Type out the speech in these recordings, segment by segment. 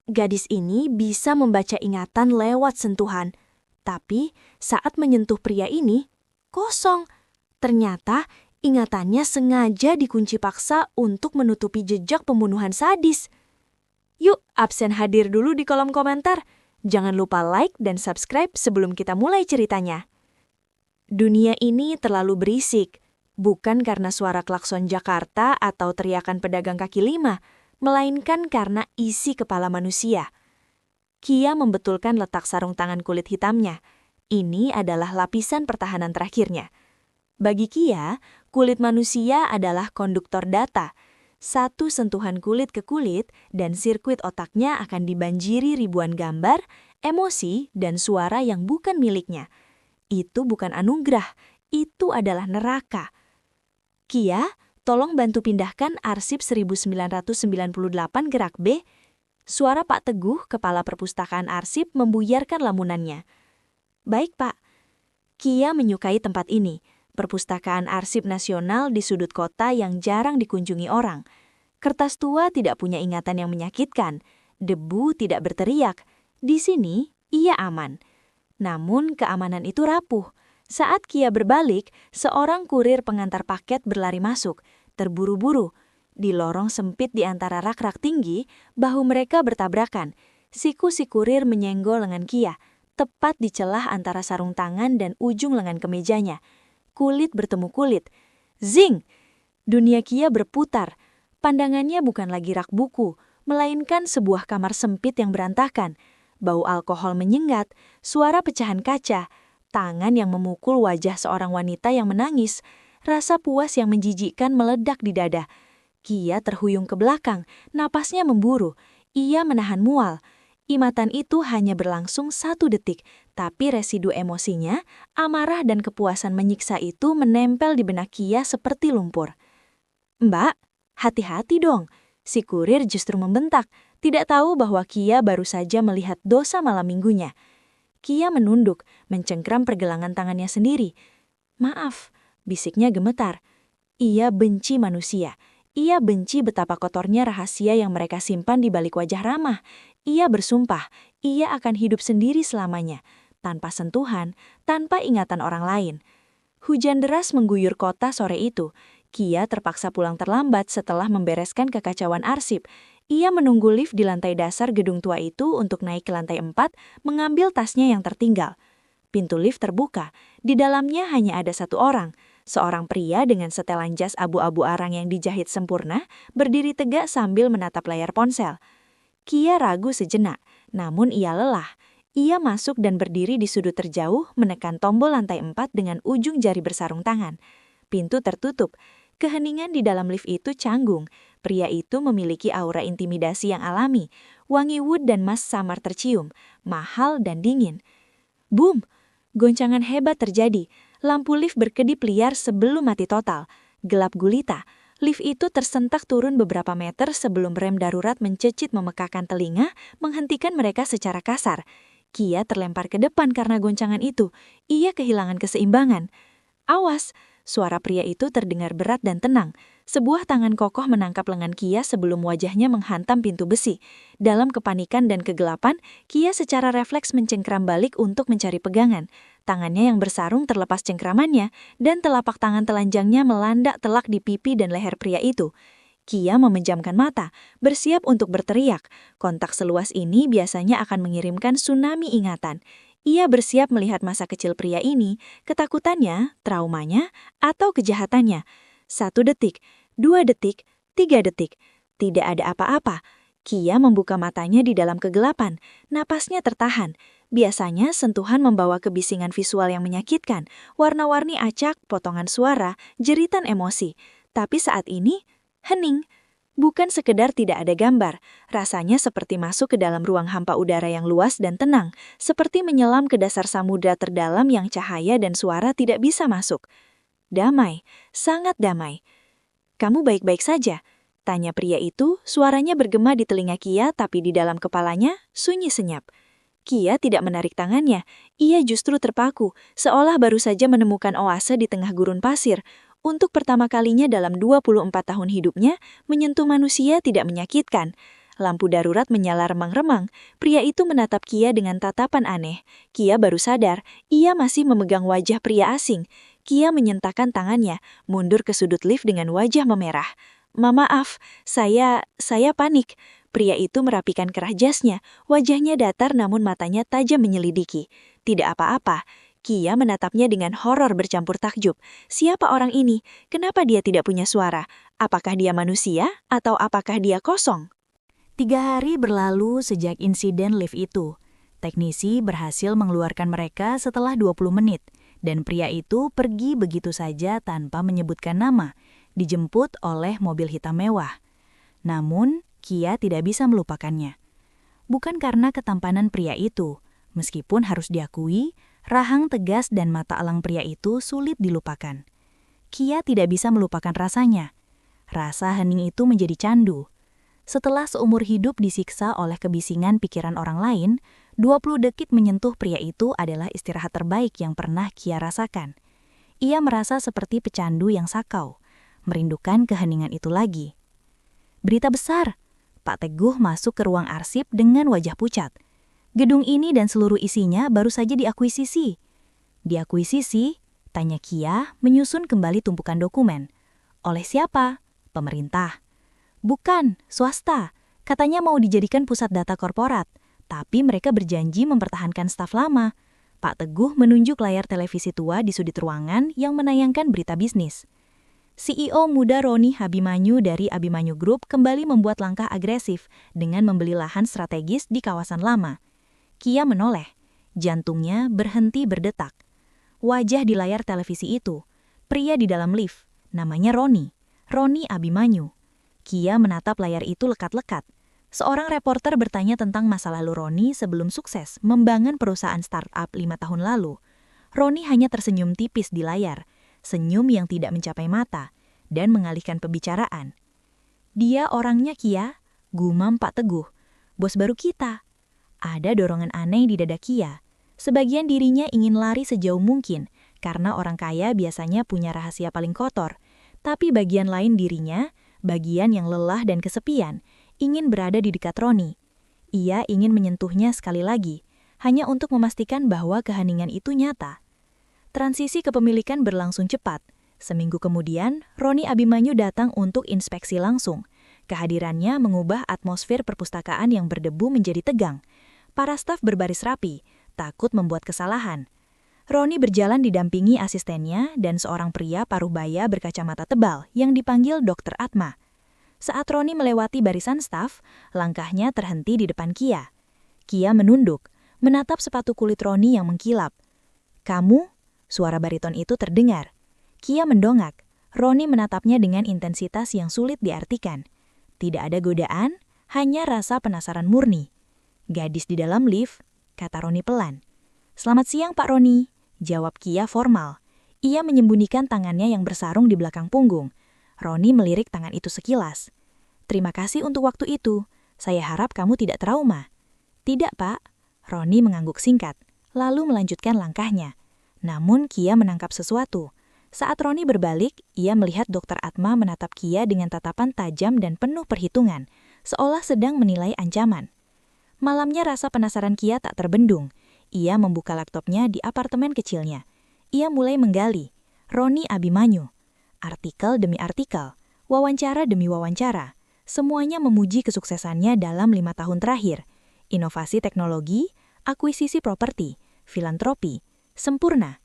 Gadis ini bisa membaca ingatan lewat sentuhan. Tapi saat menyentuh pria ini, kosong. Ternyata ingatannya sengaja dikunci paksa untuk menutupi jejak pembunuhan sadis. Yuk, absen hadir dulu di kolom komentar. Jangan lupa like dan subscribe sebelum kita mulai ceritanya. Dunia ini terlalu berisik, bukan karena suara klakson Jakarta atau teriakan pedagang kaki lima, melainkan karena isi kepala manusia. Kia membetulkan letak sarung tangan kulit hitamnya. Ini adalah lapisan pertahanan terakhirnya. Bagi Kia, kulit manusia adalah konduktor data. Satu sentuhan kulit ke kulit dan sirkuit otaknya akan dibanjiri ribuan gambar, emosi, dan suara yang bukan miliknya. Itu bukan anugerah, itu adalah neraka. Kia, tolong bantu pindahkan arsip 1998 gerak B. Suara Pak Teguh, kepala perpustakaan arsip, membuyarkan lamunannya. Baik, Pak. Kia menyukai tempat ini. Perpustakaan Arsip Nasional di sudut kota yang jarang dikunjungi orang. Kertas tua tidak punya ingatan yang menyakitkan. Debu tidak berteriak. Di sini, ia aman. Namun, keamanan itu rapuh. Saat Kia berbalik, seorang kurir pengantar paket berlari masuk, terburu-buru. Di lorong sempit di antara rak-rak tinggi, bahu mereka bertabrakan. Siku si kurir menyenggol lengan Kia, tepat di celah antara sarung tangan dan ujung lengan kemejanya. Kulit bertemu kulit. Zing! Dunia Kia berputar. Pandangannya bukan lagi rak buku, melainkan sebuah kamar sempit yang berantakan. Bau alkohol menyengat, suara pecahan kaca, tangan yang memukul wajah seorang wanita yang menangis, rasa puas yang menjijikkan meledak di dada. Kia terhuyung ke belakang, napasnya memburu. Ia menahan mual. Imatan itu hanya berlangsung 1 detik, tapi residu emosinya, amarah dan kepuasan menyiksa itu menempel di benak Kia seperti lumpur. Mbak, hati-hati dong. Si kurir justru membentak, tidak tahu bahwa Kia baru saja melihat dosa malam minggunya. Kia menunduk, mencengkram pergelangan tangannya sendiri. Maaf, bisiknya gemetar. Ia benci manusia. Ia benci betapa kotornya rahasia yang mereka simpan di balik wajah ramah. Ia bersumpah, ia akan hidup sendiri selamanya, tanpa sentuhan, tanpa ingatan orang lain. Hujan deras mengguyur kota sore itu. Kia terpaksa pulang terlambat setelah membereskan kekacauan arsip. Ia menunggu lift di lantai dasar gedung tua itu untuk naik ke lantai 4, mengambil tasnya yang tertinggal. Pintu lift terbuka. Di dalamnya hanya ada 1 orang. Seorang pria dengan setelan jas abu-abu arang yang dijahit sempurna, berdiri tegak sambil menatap layar ponsel. Kia ragu sejenak, namun ia lelah. Ia masuk dan berdiri di sudut terjauh, menekan tombol lantai 4 dengan ujung jari bersarung tangan. Pintu tertutup. Keheningan di dalam lift itu canggung. Pria itu memiliki aura intimidasi yang alami. Wangi wood dan mas samar tercium, mahal dan dingin. Boom! Goncangan hebat terjadi. Lampu lift berkedip liar sebelum mati total. Gelap gulita. Lift itu tersentak turun beberapa meter sebelum rem darurat mencecit memekakan telinga, menghentikan mereka secara kasar. Kia terlempar ke depan karena goncangan itu. Ia kehilangan keseimbangan. Awas! Suara pria itu terdengar berat dan tenang. Sebuah tangan kokoh menangkap lengan Kia sebelum wajahnya menghantam pintu besi. Dalam kepanikan dan kegelapan, Kia secara refleks mencengkram balik untuk mencari pegangan. Tangannya yang bersarung terlepas cengkramannya, dan telapak tangan telanjangnya melandak telak di pipi dan leher pria itu. Kia memejamkan mata, bersiap untuk berteriak. Kontak seluas ini biasanya akan mengirimkan tsunami ingatan. Ia bersiap melihat masa kecil pria ini, ketakutannya, traumanya, atau kejahatannya. 1 detik, 2 detik, 3 detik. Tidak ada apa-apa. Kia membuka matanya di dalam kegelapan. Napasnya tertahan. Biasanya sentuhan membawa kebisingan visual yang menyakitkan, warna-warni acak, potongan suara, jeritan emosi. Tapi saat ini, hening. Bukan sekedar tidak ada gambar, rasanya seperti masuk ke dalam ruang hampa udara yang luas dan tenang, seperti menyelam ke dasar samudra terdalam yang cahaya dan suara tidak bisa masuk. Damai, sangat damai. Kamu baik-baik saja? Tanya pria itu, suaranya bergema di telinga Kia tapi di dalam kepalanya sunyi senyap. Kia tidak menarik tangannya, ia justru terpaku, seolah baru saja menemukan oase di tengah gurun pasir. Untuk pertama kalinya dalam 24 tahun hidupnya, menyentuh manusia tidak menyakitkan. Lampu darurat menyala remang-remang. Pria itu menatap Kia dengan tatapan aneh. Kia baru sadar, ia masih memegang wajah pria asing. Kia menyentakkan tangannya, mundur ke sudut lift dengan wajah memerah. Maaf, saya panik. Pria itu merapikan kerah jasnya. Wajahnya datar namun matanya tajam menyelidiki. Tidak apa-apa. Kia menatapnya dengan horor bercampur takjub. Siapa orang ini? Kenapa dia tidak punya suara? Apakah dia manusia atau apakah dia kosong? 3 hari berlalu sejak insiden lift itu. Teknisi berhasil mengeluarkan mereka setelah 20 menit, dan pria itu pergi begitu saja tanpa menyebutkan nama, dijemput oleh mobil hitam mewah. Namun, Kia tidak bisa melupakannya. Bukan karena ketampanan pria itu, meskipun harus diakui, rahang tegas dan mata elang pria itu sulit dilupakan. Kia tidak bisa melupakan rasanya. Rasa hening itu menjadi candu. Setelah seumur hidup disiksa oleh kebisingan pikiran orang lain, 20 detik menyentuh pria itu adalah istirahat terbaik yang pernah Kia rasakan. Ia merasa seperti pecandu yang sakau, merindukan keheningan itu lagi. Berita besar, Pak Teguh masuk ke ruang arsip dengan wajah pucat. Gedung ini dan seluruh isinya baru saja diakuisisi. Diakuisisi? Tanya Kia, menyusun kembali tumpukan dokumen. Oleh siapa? Pemerintah. Bukan, swasta. Katanya mau dijadikan pusat data korporat, tapi mereka berjanji mempertahankan staf lama. Pak Teguh menunjuk layar televisi tua di sudut ruangan yang menayangkan berita bisnis. CEO muda Roni Abimanyu dari Abimanyu Group kembali membuat langkah agresif dengan membeli lahan strategis di kawasan lama. Kia menoleh, jantungnya berhenti berdetak. Wajah di layar televisi itu, pria di dalam lift, namanya Roni Abimanyu. Kia menatap layar itu lekat-lekat. Seorang reporter bertanya tentang masa lalu Roni sebelum sukses membangun perusahaan startup 5 tahun lalu. Roni hanya tersenyum tipis di layar, senyum yang tidak mencapai mata, dan mengalihkan pembicaraan. Dia orangnya Kia, gumam Pak Teguh, bos baru kita. Ada dorongan aneh di dada Kia. Sebagian dirinya ingin lari sejauh mungkin, karena orang kaya biasanya punya rahasia paling kotor. Tapi bagian lain dirinya, bagian yang lelah dan kesepian, ingin berada di dekat Roni. Ia ingin menyentuhnya sekali lagi, hanya untuk memastikan bahwa keheningan itu nyata. Transisi kepemilikan berlangsung cepat. Seminggu kemudian, Roni Abimanyu datang untuk inspeksi langsung. Kehadirannya mengubah atmosfer perpustakaan yang berdebu menjadi tegang. Para staf berbaris rapi, takut membuat kesalahan. Roni berjalan didampingi asistennya dan seorang pria paruh baya berkacamata tebal yang dipanggil Dr. Atma. Saat Roni melewati barisan staf, langkahnya terhenti di depan Kia. Kia menunduk, menatap sepatu kulit Roni yang mengkilap. "Kamu?" Suara bariton itu terdengar. Kia mendongak. Roni menatapnya dengan intensitas yang sulit diartikan. Tidak ada godaan, hanya rasa penasaran murni. "Gadis di dalam lift," kata Roni pelan. "Selamat siang Pak Roni," jawab Kia formal. Ia menyembunyikan tangannya yang bersarung di belakang punggung. Roni melirik tangan itu sekilas. "Terima kasih untuk waktu itu. Saya harap kamu tidak trauma." "Tidak, Pak." Roni mengangguk singkat, lalu melanjutkan langkahnya. Namun Kia menangkap sesuatu. Saat Roni berbalik, ia melihat Dr. Atma menatap Kia dengan tatapan tajam dan penuh perhitungan, seolah sedang menilai ancaman. Malamnya rasa penasaran Kia tak terbendung. Ia membuka laptopnya di apartemen kecilnya. Ia mulai menggali. Roni Abimanyu. Artikel demi artikel, wawancara demi wawancara. Semuanya memuji kesuksesannya dalam 5 tahun terakhir. Inovasi teknologi, akuisisi properti, filantropi, sempurna.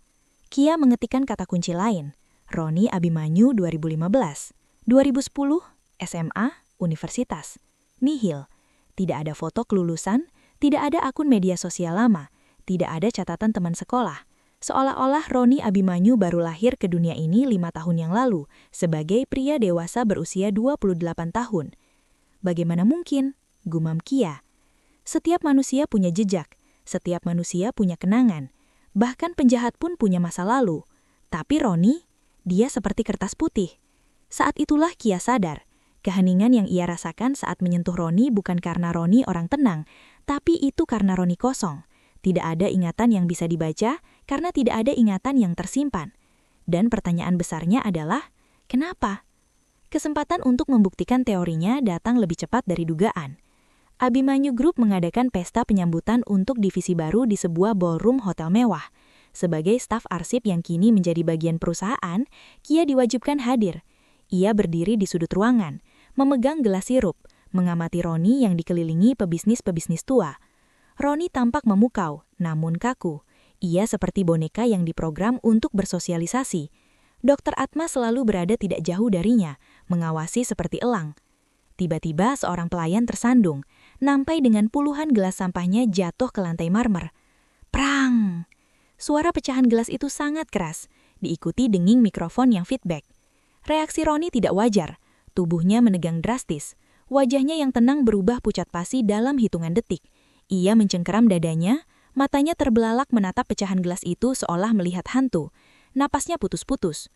Kia mengetikkan kata kunci lain. Roni Abimanyu 2015. 2010, SMA, Universitas. Nihil. Tidak ada foto kelulusan, tidak ada akun media sosial lama, tidak ada catatan teman sekolah. Seolah-olah Roni Abimanyu baru lahir ke dunia ini 5 tahun yang lalu, sebagai pria dewasa berusia 28 tahun. Bagaimana mungkin? Gumam Kia. Setiap manusia punya jejak, setiap manusia punya kenangan. Bahkan penjahat pun punya masa lalu. Tapi Roni, dia seperti kertas putih. Saat itulah Kia sadar. Keheningan yang ia rasakan saat menyentuh Roni bukan karena Roni orang tenang, tapi itu karena Roni kosong. Tidak ada ingatan yang bisa dibaca karena tidak ada ingatan yang tersimpan. Dan pertanyaan besarnya adalah, kenapa? Kesempatan untuk membuktikan teorinya datang lebih cepat dari dugaan. Abimanyu Group mengadakan pesta penyambutan untuk divisi baru di sebuah ballroom hotel mewah. Sebagai staf arsip yang kini menjadi bagian perusahaan, Kia diwajibkan hadir. Ia berdiri di sudut ruangan, memegang gelas sirup, mengamati Roni yang dikelilingi pebisnis-pebisnis tua. Roni tampak memukau, namun kaku. Ia seperti boneka yang diprogram untuk bersosialisasi. Dr. Atma selalu berada tidak jauh darinya, mengawasi seperti elang. Tiba-tiba seorang pelayan tersandung, nampai dengan puluhan gelas sampahnya jatuh ke lantai marmer. Prang! Suara pecahan gelas itu sangat keras, diikuti denging mikrofon yang feedback. Reaksi Roni tidak wajar, tubuhnya menegang drastis. Wajahnya yang tenang berubah pucat pasi dalam hitungan detik. Ia mencengkeram dadanya, matanya terbelalak menatap pecahan gelas itu seolah melihat hantu. Napasnya putus-putus.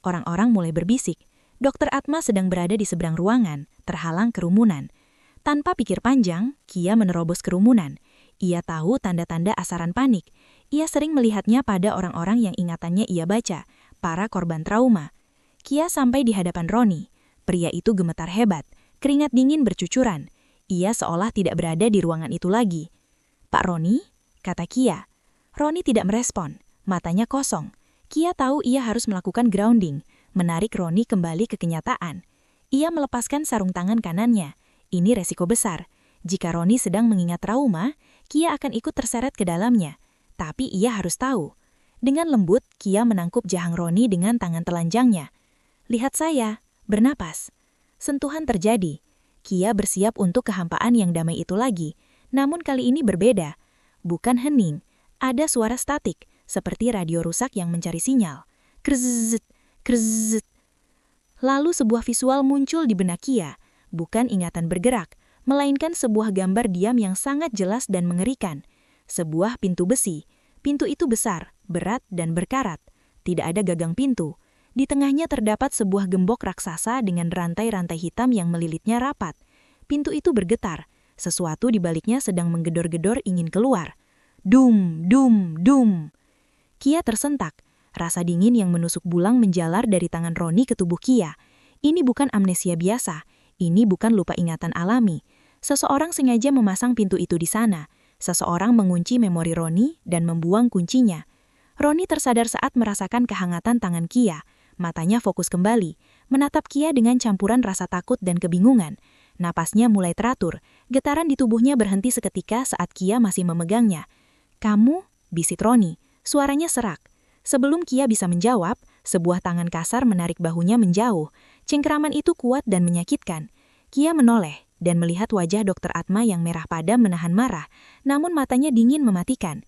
Orang-orang mulai berbisik. Dr. Atma sedang berada di seberang ruangan, terhalang kerumunan. Tanpa pikir panjang, Kia menerobos kerumunan. Ia tahu tanda-tanda asaran panik. Ia sering melihatnya pada orang-orang yang ingatannya ia baca, para korban trauma. Kia sampai di hadapan Roni. Pria itu gemetar hebat, keringat dingin bercucuran. Ia seolah tidak berada di ruangan itu lagi. "Pak Roni?" kata Kia. Roni tidak merespon, matanya kosong. Kia tahu ia harus melakukan grounding, menarik Roni kembali ke kenyataan. Ia melepaskan sarung tangan kanannya. Ini resiko besar. Jika Roni sedang mengingat trauma, Kia akan ikut terseret ke dalamnya. Tapi ia harus tahu. Dengan lembut, Kia menangkup jahang Roni dengan tangan telanjangnya. "Lihat saya, bernapas." Sentuhan terjadi. Kia bersiap untuk kehampaan yang damai itu lagi. Namun kali ini berbeda. Bukan hening, ada suara statik, seperti radio rusak yang mencari sinyal. Krzzzt, krzzzt. Lalu sebuah visual muncul di benak Kia, bukan ingatan bergerak, melainkan sebuah gambar diam yang sangat jelas dan mengerikan. Sebuah pintu besi. Pintu itu besar, berat, dan berkarat. Tidak ada gagang pintu. Di tengahnya terdapat sebuah gembok raksasa dengan rantai-rantai hitam yang melilitnya rapat. Pintu itu bergetar. Sesuatu di baliknya sedang menggedor-gedor ingin keluar. Dum, dum, dum. Kia tersentak. Rasa dingin yang menusuk bulang menjalar dari tangan Roni ke tubuh Kia. Ini bukan amnesia biasa. Ini bukan lupa ingatan alami. Seseorang sengaja memasang pintu itu di sana. Seseorang mengunci memori Roni dan membuang kuncinya. Roni tersadar saat merasakan kehangatan tangan Kia. Matanya fokus kembali, menatap Kia dengan campuran rasa takut dan kebingungan. Napasnya mulai teratur. Getaran di tubuhnya berhenti seketika saat Kia masih memegangnya. "Kamu?" bisit Roni. Suaranya serak. Sebelum Kia bisa menjawab, sebuah tangan kasar menarik bahunya menjauh. Cengkeraman itu kuat dan menyakitkan. Kia menoleh dan melihat wajah Dr. Atma yang merah padam menahan marah, namun matanya dingin mematikan.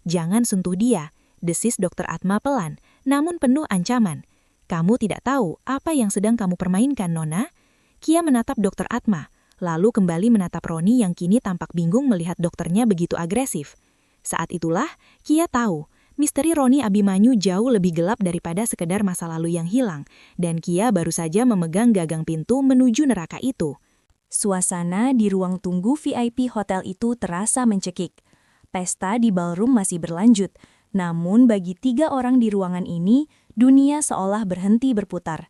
"Jangan sentuh dia," desis Dr. Atma pelan, namun penuh ancaman. "Kamu tidak tahu apa yang sedang kamu permainkan, Nona." Kia menatap Dr. Atma, lalu kembali menatap Roni yang kini tampak bingung melihat dokternya begitu agresif. Saat itulah, Kia tahu, misteri Roni Abimanyu jauh lebih gelap daripada sekedar masa lalu yang hilang, dan Kia baru saja memegang gagang pintu menuju neraka itu. Suasana di ruang tunggu VIP hotel itu terasa mencekik. Pesta di ballroom masih berlanjut, namun bagi 3 orang di ruangan ini, dunia seolah berhenti berputar.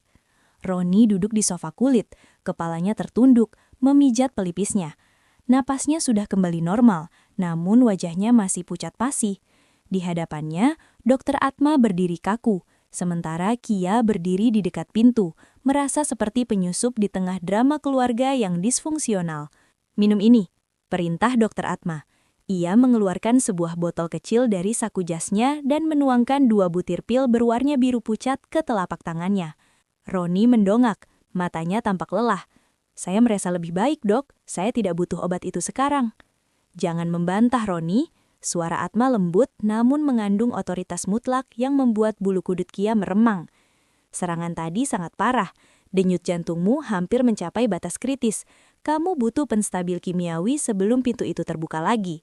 Roni duduk di sofa kulit, kepalanya tertunduk, memijat pelipisnya. Napasnya sudah kembali normal, namun wajahnya masih pucat pasi. Di hadapannya, Dr. Atma berdiri kaku, sementara Kia berdiri di dekat pintu, merasa seperti penyusup di tengah drama keluarga yang disfungsional. "Minum ini," perintah Dr. Atma. Ia mengeluarkan sebuah botol kecil dari saku jasnya dan menuangkan 2 butir pil berwarna biru pucat ke telapak tangannya. Roni mendongak, matanya tampak lelah. "Saya merasa lebih baik, Dok. Saya tidak butuh obat itu sekarang." "Jangan membantah, Roni." Suara Atma lembut namun mengandung otoritas mutlak yang membuat bulu kuduk Kia meremang. "Serangan tadi sangat parah. Denyut jantungmu hampir mencapai batas kritis. Kamu butuh penstabil kimiawi sebelum pintu itu terbuka lagi."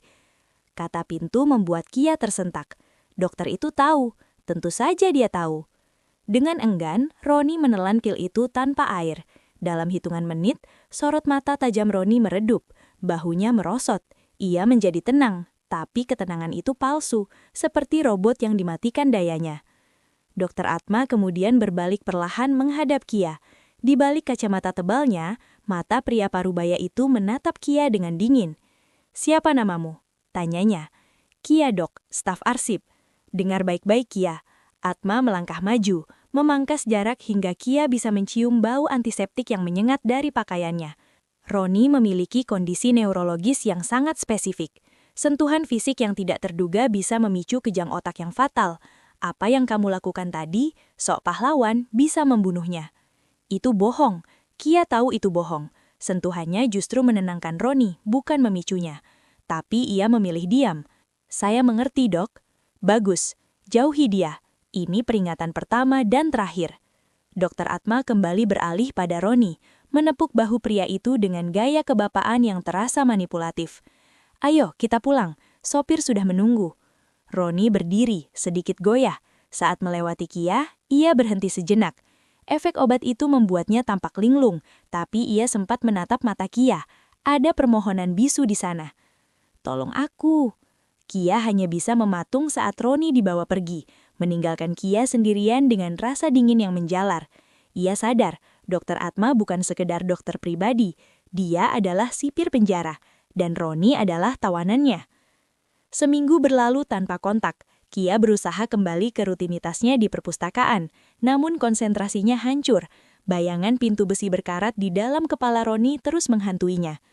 Kata pintu membuat Kia tersentak. Dokter itu tahu. Tentu saja dia tahu. Dengan enggan, Roni menelan pil itu tanpa air. Dalam hitungan menit, sorot mata tajam Roni meredup. Bahunya merosot. Ia menjadi tenang. Tapi ketenangan itu palsu, seperti robot yang dimatikan dayanya. Dr. Atma kemudian berbalik perlahan menghadap Kia. Di balik kacamata tebalnya, Mata pria parubaya itu menatap Kia dengan dingin. "Siapa namamu?" tanyanya. "Kia, Dok, staf arsip." "Dengar baik-baik, Kia." Atma melangkah maju, memangkas jarak hingga Kia bisa mencium bau antiseptik yang menyengat dari pakaiannya. Roni memiliki kondisi neurologis yang sangat spesifik. Sentuhan fisik yang tidak terduga bisa memicu kejang otak yang fatal. Apa yang kamu lakukan tadi, sok pahlawan, bisa membunuhnya. Itu bohong. Kia tahu itu bohong. Sentuhannya justru menenangkan Roni, bukan memicunya. Tapi ia memilih diam. "Saya mengerti, Dok." "Bagus. Jauhi dia. Ini peringatan pertama dan terakhir." Dokter Atma kembali beralih pada Roni, menepuk bahu pria itu dengan gaya kebapaan yang terasa manipulatif. "Ayo, kita pulang. Sopir sudah menunggu." Roni berdiri, sedikit goyah. Saat melewati Kia, ia berhenti sejenak. Efek obat itu membuatnya tampak linglung, tapi ia sempat menatap mata Kia. Ada permohonan bisu di sana. "Tolong aku." Kia hanya bisa mematung saat Roni dibawa pergi, meninggalkan Kia sendirian dengan rasa dingin yang menjalar. Ia sadar, Dokter Atma bukan sekedar dokter pribadi, dia adalah sipir penjara, dan Roni adalah tawanannya. Seminggu berlalu tanpa kontak. Kia berusaha kembali ke rutinitasnya di perpustakaan, namun konsentrasinya hancur. Bayangan pintu besi berkarat di dalam kepala Roni terus menghantuinya.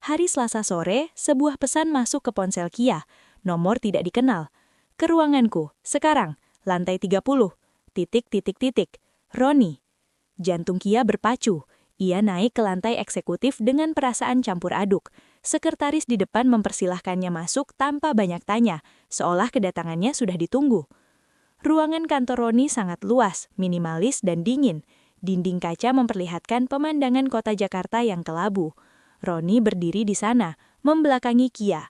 Hari Selasa sore, sebuah pesan masuk ke ponsel Kia. Nomor tidak dikenal. "Ke ruanganku, sekarang, lantai 30. ... Roni." Jantung Kia berpacu. Ia naik ke lantai eksekutif dengan perasaan campur aduk. Sekretaris di depan mempersilahkannya masuk tanpa banyak tanya, seolah kedatangannya sudah ditunggu. Ruangan kantor Roni sangat luas, minimalis dan dingin. Dinding kaca memperlihatkan pemandangan kota Jakarta yang kelabu. Roni berdiri di sana, membelakangi Kia.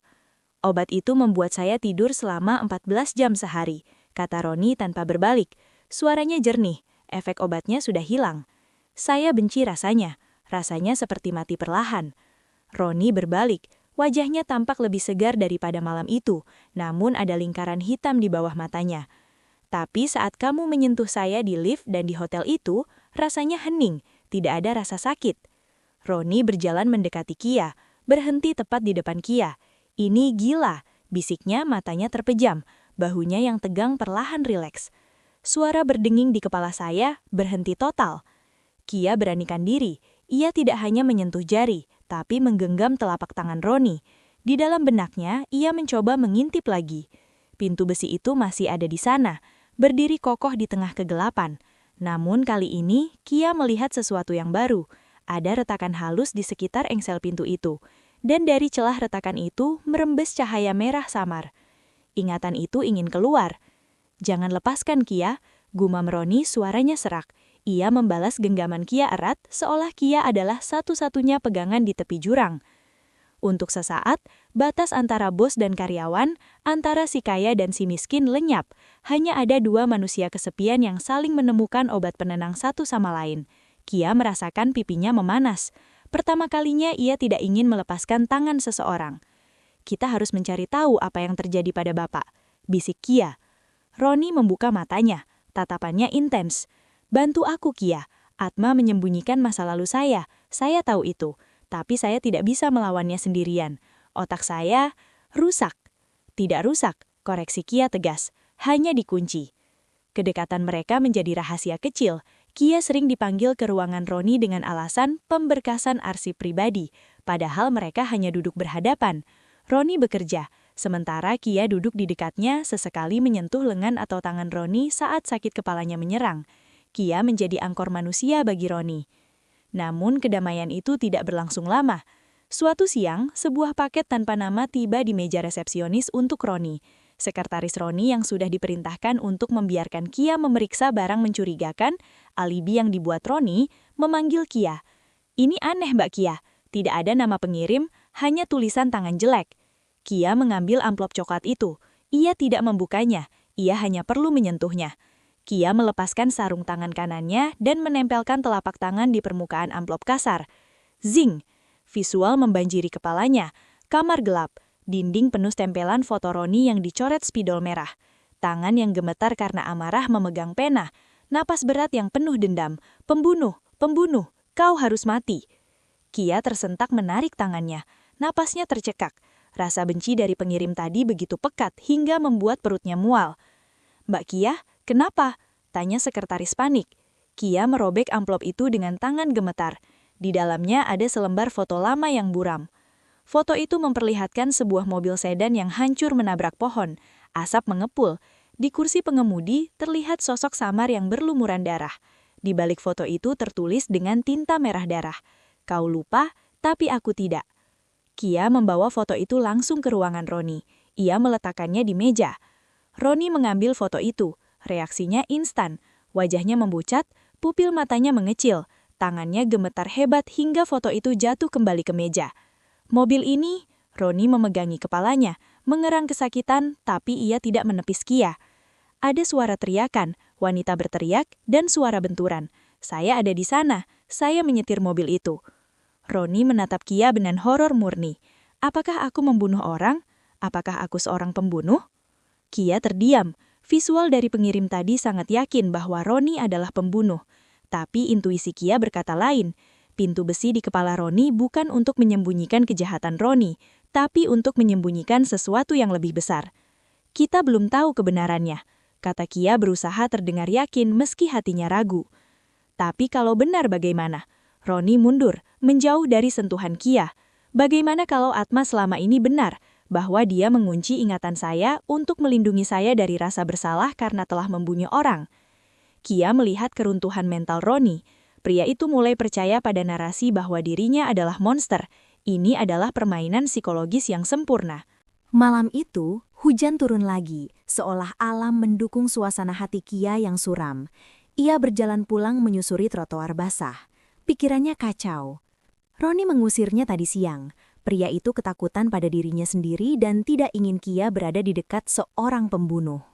"Obat itu membuat saya tidur selama 14 jam sehari," kata Roni tanpa berbalik. Suaranya jernih, efek obatnya sudah hilang. "Saya benci rasanya. Rasanya seperti mati perlahan." Roni berbalik, wajahnya tampak lebih segar daripada malam itu, namun ada lingkaran hitam di bawah matanya. "Tapi saat kamu menyentuh saya di lift dan di hotel itu, rasanya hening, tidak ada rasa sakit." Roni berjalan mendekati Kia, berhenti tepat di depan Kia. "Ini gila," bisiknya, matanya terpejam, bahunya yang tegang perlahan rileks. "Suara berdenging di kepala saya berhenti total." Kia beranikan diri. Ia tidak hanya menyentuh jari, tapi menggenggam telapak tangan Roni. Di dalam benaknya, ia mencoba mengintip lagi. Pintu besi itu masih ada di sana, berdiri kokoh di tengah kegelapan. Namun kali ini, Kia melihat sesuatu yang baru. Ada retakan halus di sekitar engsel pintu itu. Dan dari celah retakan itu, merembes cahaya merah samar. Ingatan itu ingin keluar. "Jangan lepaskan, Kia," gumam Roni, suaranya serak. Ia membalas genggaman Kia erat, seolah Kia adalah satu-satunya pegangan di tepi jurang. Untuk sesaat, batas antara bos dan karyawan, antara si kaya dan si miskin lenyap. Hanya ada dua manusia kesepian yang saling menemukan obat penenang satu sama lain. Kia merasakan pipinya memanas. Pertama kalinya ia tidak ingin melepaskan tangan seseorang. "Kita harus mencari tahu apa yang terjadi pada Bapak," bisik Kia. Roni membuka matanya, tatapannya intens. "Bantu aku, Kia. Atma menyembunyikan masa lalu saya tahu itu. Tapi saya tidak bisa melawannya sendirian. Otak saya rusak." "Tidak rusak," koreksi Kia tegas. "Hanya dikunci." Kedekatan mereka menjadi rahasia kecil. Kia sering dipanggil ke ruangan Roni dengan alasan pemberkasan arsip pribadi. Padahal mereka hanya duduk berhadapan. Roni bekerja, sementara Kia duduk di dekatnya, sesekali menyentuh lengan atau tangan Roni saat sakit kepalanya menyerang. Kia menjadi angkor manusia bagi Roni. Namun kedamaian itu tidak berlangsung lama. Suatu siang, sebuah paket tanpa nama tiba di meja resepsionis untuk Roni. Sekretaris Roni yang sudah diperintahkan untuk membiarkan Kia memeriksa barang mencurigakan, alibi yang dibuat Roni, memanggil Kia. "Ini aneh, Mbak Kia. Tidak ada nama pengirim, hanya tulisan tangan jelek." Kia mengambil amplop coklat itu. Ia tidak membukanya, ia hanya perlu menyentuhnya. Kia melepaskan sarung tangan kanannya dan menempelkan telapak tangan di permukaan amplop kasar. Zing! Visual membanjiri kepalanya. Kamar gelap. Dinding penuh tempelan foto Roni yang dicoret spidol merah. Tangan yang gemetar karena amarah memegang pena. Napas berat yang penuh dendam. "Pembunuh, pembunuh, kau harus mati." Kia tersentak menarik tangannya. Napasnya tercekak. Rasa benci dari pengirim tadi begitu pekat hingga membuat perutnya mual. "Mbak Kia, kenapa?" tanya sekretaris panik. Kia merobek amplop itu dengan tangan gemetar. Di dalamnya ada selembar foto lama yang buram. Foto itu memperlihatkan sebuah mobil sedan yang hancur menabrak pohon. Asap mengepul. Di kursi pengemudi terlihat sosok samar yang berlumuran darah. Di balik foto itu tertulis dengan tinta merah darah, "Kau lupa, tapi aku tidak." Kia membawa foto itu langsung ke ruangan Roni. Ia meletakkannya di meja. Roni mengambil foto itu. Reaksinya instan. Wajahnya membucat, pupil matanya mengecil. Tangannya gemetar hebat hingga foto itu jatuh kembali ke meja. "Mobil ini," Roni memegangi kepalanya, mengerang kesakitan, tapi ia tidak menepis Kia. Ada suara teriakan, wanita berteriak, dan suara benturan. "Saya ada di sana, saya menyetir mobil itu." Roni menatap Kia dengan horor murni. "Apakah aku membunuh orang? Apakah aku seorang pembunuh?" Kia terdiam. Visual dari pengirim tadi sangat yakin bahwa Roni adalah pembunuh. Tapi intuisi Kia berkata lain. Pintu besi di kepala Roni bukan untuk menyembunyikan kejahatan Roni, tapi untuk menyembunyikan sesuatu yang lebih besar. "Kita belum tahu kebenarannya," kata Kia berusaha terdengar yakin meski hatinya ragu. "Tapi kalau benar bagaimana?" Roni mundur, menjauh dari sentuhan Kia. "Bagaimana kalau Atma selama ini benar, bahwa dia mengunci ingatan saya untuk melindungi saya dari rasa bersalah karena telah membunuh orang?" Kia melihat keruntuhan mental Roni. Pria itu mulai percaya pada narasi bahwa dirinya adalah monster. Ini adalah permainan psikologis yang sempurna. Malam itu, hujan turun lagi, seolah alam mendukung suasana hati Kia yang suram. Ia berjalan pulang menyusuri trotoar basah. Pikirannya kacau. Roni mengusirnya tadi siang. Pria itu ketakutan pada dirinya sendiri dan tidak ingin Kia berada di dekat seorang pembunuh.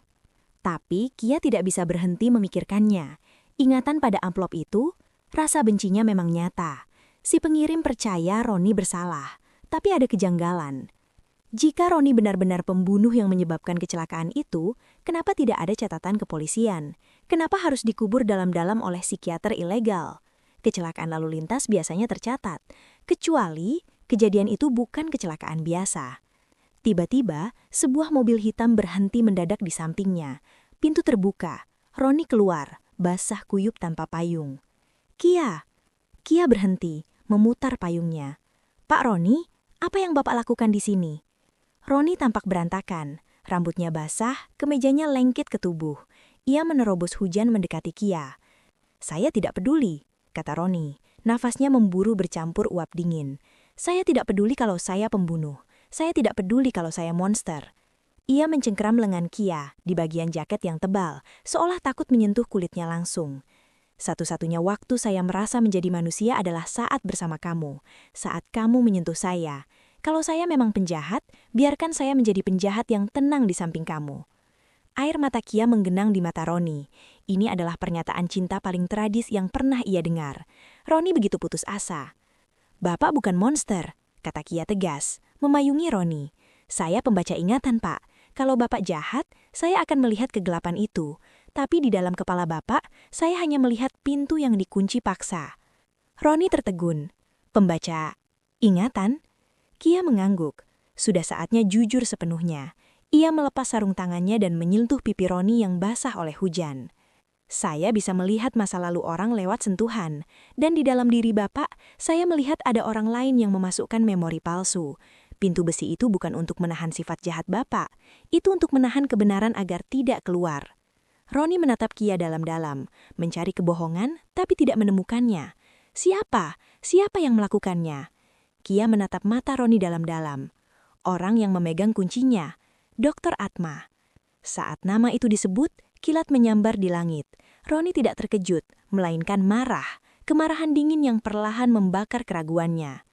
Tapi Kia tidak bisa berhenti memikirkannya. Ingatan pada amplop itu, rasa bencinya memang nyata. Si pengirim percaya Roni bersalah, tapi ada kejanggalan. Jika Roni benar-benar pembunuh yang menyebabkan kecelakaan itu, kenapa tidak ada catatan kepolisian? Kenapa harus dikubur dalam-dalam oleh psikiater ilegal? Kecelakaan lalu lintas biasanya tercatat, kecuali kejadian itu bukan kecelakaan biasa. Tiba-tiba, sebuah mobil hitam berhenti mendadak di sampingnya. Pintu terbuka. Roni keluar, basah kuyup tanpa payung. "Kia!" Kia berhenti, memutar payungnya. "Pak Roni, apa yang Bapak lakukan di sini?" Roni tampak berantakan. Rambutnya basah, kemejanya lengket ke tubuh. Ia menerobos hujan mendekati Kia. "Saya tidak peduli," kata Roni. Nafasnya memburu bercampur uap dingin. "Saya tidak peduli kalau saya pembunuh. Saya tidak peduli kalau saya monster." Ia mencengkeram lengan Kia di bagian jaket yang tebal, seolah takut menyentuh kulitnya langsung. "Satu-satunya waktu saya merasa menjadi manusia adalah saat bersama kamu. Saat kamu menyentuh saya. Kalau saya memang penjahat, biarkan saya menjadi penjahat yang tenang di samping kamu." Air mata Kia menggenang di mata Roni. Ini adalah pernyataan cinta paling tragis yang pernah ia dengar. Roni begitu putus asa. "Bapak bukan monster," kata Kia tegas, memayungi Roni. "Saya pembaca ingatan, Pak. Kalau Bapak jahat, saya akan melihat kegelapan itu. Tapi di dalam kepala Bapak, saya hanya melihat pintu yang dikunci paksa." Roni tertegun. "Pembaca ingatan?" Kia mengangguk. Sudah saatnya jujur sepenuhnya. Ia melepas sarung tangannya dan menyentuh pipi Roni yang basah oleh hujan. "Saya bisa melihat masa lalu orang lewat sentuhan. Dan di dalam diri Bapak, saya melihat ada orang lain yang memasukkan memori palsu. Pintu besi itu bukan untuk menahan sifat jahat Bapak. Itu untuk menahan kebenaran agar tidak keluar." Roni menatap Kia dalam-dalam, mencari kebohongan tapi tidak menemukannya. Siapa? Siapa yang melakukannya? Kia menatap mata Roni dalam-dalam. Orang yang memegang kuncinya, Dr. Atma. Saat nama itu disebut, kilat menyambar di langit. Roni tidak terkejut, melainkan marah. Kemarahan dingin yang perlahan membakar keraguannya.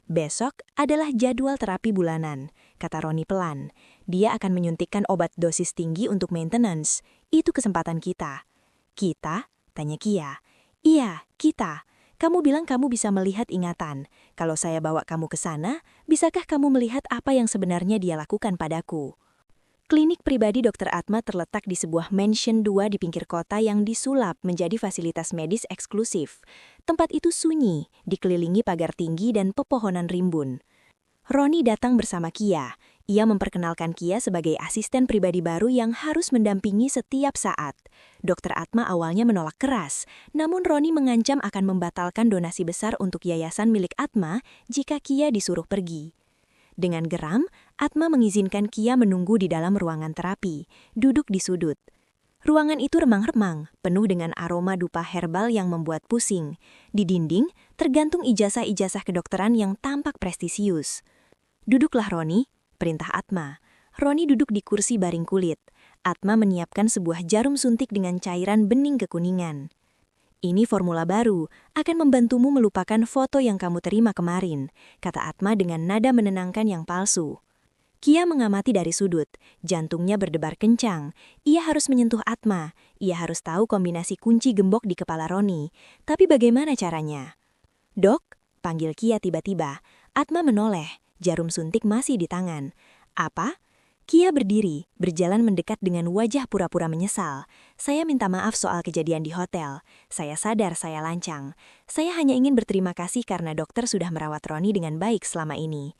"Besok adalah jadwal terapi bulanan," kata Roni pelan. "Dia akan menyuntikkan obat dosis tinggi untuk maintenance. Itu kesempatan kita." "Kita?" tanya Kia. "Iya, kita. Kamu bilang kamu bisa melihat ingatan. Kalau saya bawa kamu ke sana, bisakah kamu melihat apa yang sebenarnya dia lakukan padaku?" Klinik pribadi Dr. Atma terletak di sebuah mansion 2 di pinggir kota yang disulap menjadi fasilitas medis eksklusif. Tempat itu sunyi, dikelilingi pagar tinggi dan pepohonan rimbun. Roni datang bersama Kia. Ia memperkenalkan Kia sebagai asisten pribadi baru yang harus mendampingi setiap saat. Dr. Atma awalnya menolak keras, namun Roni mengancam akan membatalkan donasi besar untuk yayasan milik Atma jika Kia disuruh pergi. Dengan geram, Atma mengizinkan Kia menunggu di dalam ruangan terapi, duduk di sudut. Ruangan itu remang-remang, penuh dengan aroma dupa herbal yang membuat pusing. Di dinding, tergantung ijazah-ijazah kedokteran yang tampak prestisius. "Duduklah, Roni," perintah Atma. Roni duduk di kursi baring kulit. Atma menyiapkan sebuah jarum suntik dengan cairan bening kekuningan. "Ini formula baru, akan membantumu melupakan foto yang kamu terima kemarin," kata Atma dengan nada menenangkan yang palsu. Kia mengamati dari sudut, jantungnya berdebar kencang. Ia harus menyentuh Atma, ia harus tahu kombinasi kunci gembok di kepala Roni. Tapi bagaimana caranya? "Dok," panggil Kia tiba-tiba. Atma menoleh, jarum suntik masih di tangan. "Apa?" Kia berdiri, berjalan mendekat dengan wajah pura-pura menyesal. "Saya minta maaf soal kejadian di hotel. Saya sadar saya lancang. Saya hanya ingin berterima kasih karena dokter sudah merawat Roni dengan baik selama ini."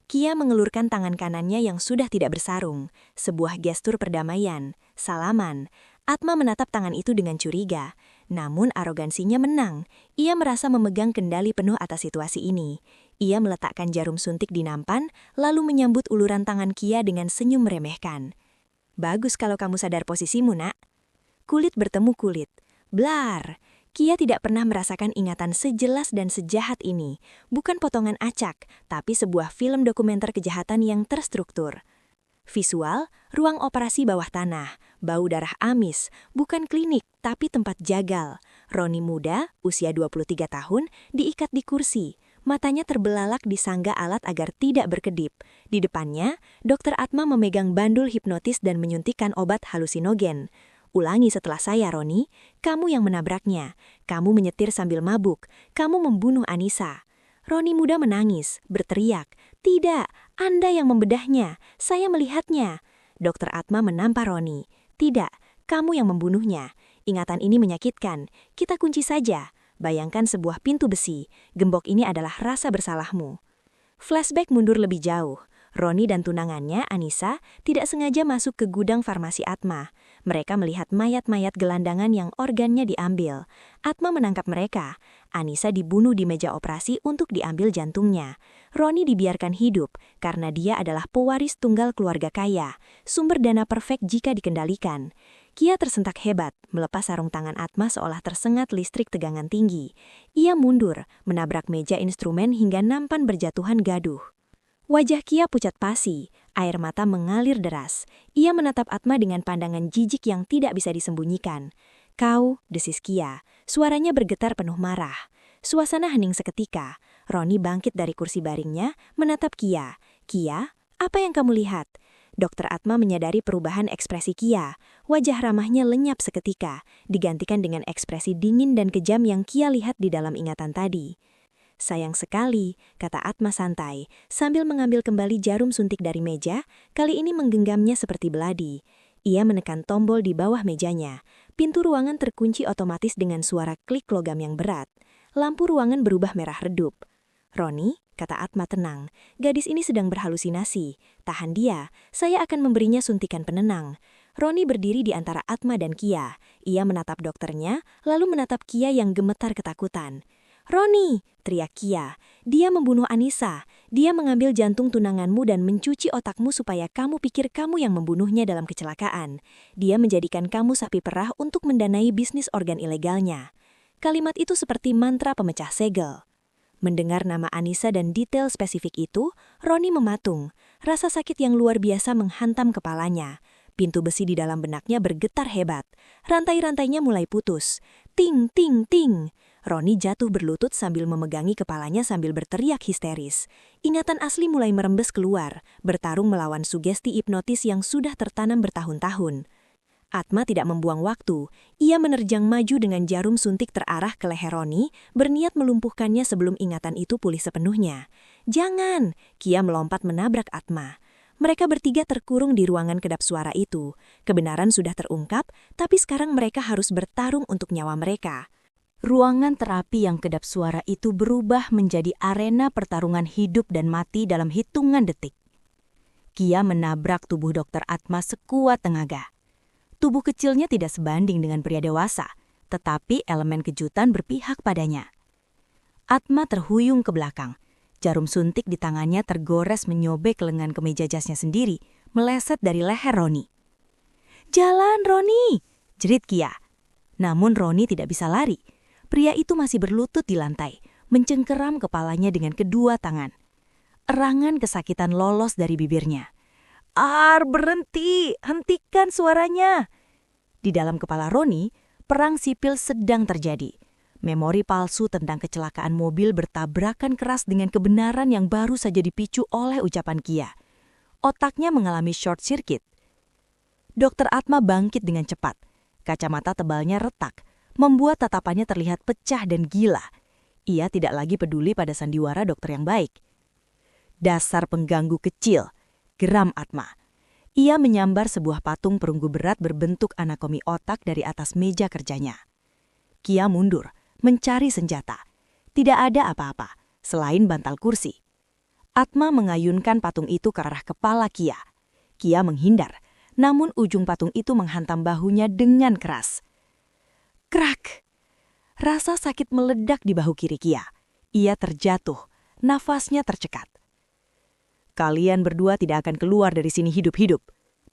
Kia mengelurkan tangan kanannya yang sudah tidak bersarung. Sebuah gestur perdamaian. Salaman. Atma menatap tangan itu dengan curiga. Namun arogansinya menang. Ia merasa memegang kendali penuh atas situasi ini. Ia meletakkan jarum suntik di nampan, lalu menyambut uluran tangan Kia dengan senyum meremehkan. "Bagus kalau kamu sadar posisimu, nak." Kulit bertemu kulit. Blar. Kia tidak pernah merasakan ingatan sejelas dan sejahat ini. Bukan potongan acak, tapi sebuah film dokumenter kejahatan yang terstruktur. Visual, ruang operasi bawah tanah, bau darah amis, bukan klinik, tapi tempat jagal. Roni muda, usia 23 tahun, diikat di kursi. Matanya terbelalak di sangga alat agar tidak berkedip. Di depannya, Dr. Atma memegang bandul hipnotis dan menyuntikkan obat halusinogen. "Ulangi setelah saya, Roni. Kamu yang menabraknya. Kamu menyetir sambil mabuk. Kamu membunuh Anissa." Roni muda menangis, berteriak, "Tidak, Anda yang membedahnya. Saya melihatnya." Dr. Atma menampar Roni. "Tidak, kamu yang membunuhnya. Ingatan ini menyakitkan. Kita kunci saja. Bayangkan sebuah pintu besi. Gembok ini adalah rasa bersalahmu." Flashback mundur lebih jauh. Roni dan tunangannya, Anissa, tidak sengaja masuk ke gudang farmasi Atma. Mereka melihat mayat-mayat gelandangan yang organnya diambil. Atma menangkap mereka. Anissa dibunuh di meja operasi untuk diambil jantungnya. Roni dibiarkan hidup karena dia adalah pewaris tunggal keluarga kaya, sumber dana perfect jika dikendalikan. Kia tersentak hebat, melepas sarung tangan Atma seolah tersengat listrik tegangan tinggi. Ia mundur, menabrak meja instrumen hingga nampan berjatuhan gaduh. Wajah Kia pucat pasi, air mata mengalir deras. Ia menatap Atma dengan pandangan jijik yang tidak bisa disembunyikan. "Kau," desis Kia. Suaranya bergetar penuh marah. Suasana hening seketika. Roni bangkit dari kursi baringnya, menatap Kia. "Kia, apa yang kamu lihat?" Dr. Atma menyadari perubahan ekspresi Kia. Wajah ramahnya lenyap seketika, digantikan dengan ekspresi dingin dan kejam yang Kia lihat di dalam ingatan tadi. "Sayang sekali," kata Atma santai, sambil mengambil kembali jarum suntik dari meja, kali ini menggenggamnya seperti beladi. Ia menekan tombol di bawah mejanya. Pintu ruangan terkunci otomatis dengan suara klik logam yang berat. Lampu ruangan berubah merah redup. "Roni," kata Atma tenang, "gadis ini sedang berhalusinasi. Tahan dia, saya akan memberinya suntikan penenang." Roni berdiri di antara Atma dan Kia. Ia menatap dokternya, lalu menatap Kia yang gemetar ketakutan. "Roni!" teriak Kia. "Dia membunuh Anissa. Dia mengambil jantung tunanganmu dan mencuci otakmu supaya kamu pikir kamu yang membunuhnya dalam kecelakaan. Dia menjadikan kamu sapi perah untuk mendanai bisnis organ ilegalnya." Kalimat itu seperti mantra pemecah segel. Mendengar nama Anissa dan detail spesifik itu, Roni mematung. Rasa sakit yang luar biasa menghantam kepalanya. Pintu besi di dalam benaknya bergetar hebat. Rantai-rantainya mulai putus. Ting, ting, ting. Roni jatuh berlutut sambil memegangi kepalanya sambil berteriak histeris. Ingatan asli mulai merembes keluar, bertarung melawan sugesti hipnotis yang sudah tertanam bertahun-tahun. Atma tidak membuang waktu. Ia menerjang maju dengan jarum suntik terarah ke leher Roni, berniat melumpuhkannya sebelum ingatan itu pulih sepenuhnya. "Jangan!" Kia melompat menabrak Atma. Mereka bertiga terkurung di ruangan kedap suara itu. Kebenaran sudah terungkap, tapi sekarang mereka harus bertarung untuk nyawa mereka. Ruangan terapi yang kedap suara itu berubah menjadi arena pertarungan hidup dan mati dalam hitungan detik. Kia menabrak tubuh Dr. Atma sekuat tenaga. Tubuh kecilnya tidak sebanding dengan pria dewasa, tetapi elemen kejutan berpihak padanya. Atma terhuyung ke belakang. Jarum suntik di tangannya tergores menyobek lengan kemeja jasnya sendiri, meleset dari leher Roni. "Jalan, Roni!" jerit Kia. Namun Roni tidak bisa lari. Pria itu masih berlutut di lantai, mencengkeram kepalanya dengan kedua tangan. Erangan kesakitan lolos dari bibirnya. Berhenti! Hentikan suaranya!" Di dalam kepala Roni, perang sipil sedang terjadi. Memori palsu tentang kecelakaan mobil bertabrakan keras dengan kebenaran yang baru saja dipicu oleh ucapan Kia. Otaknya mengalami short circuit. Dr. Atma bangkit dengan cepat. Kacamata tebalnya retak, membuat tatapannya terlihat pecah dan gila. Ia tidak lagi peduli pada sandiwara dokter yang baik. "Dasar pengganggu kecil," geram Atma. Ia menyambar sebuah patung perunggu berat berbentuk anatomi otak dari atas meja kerjanya. Kia mundur, mencari senjata. Tidak ada apa-apa, selain bantal kursi. Atma mengayunkan patung itu ke arah kepala Kia. Kia menghindar, namun ujung patung itu menghantam bahunya dengan keras. Krak! Rasa sakit meledak di bahu kiri Kia. Ia terjatuh, nafasnya tercekat. "Kalian berdua tidak akan keluar dari sini hidup-hidup,"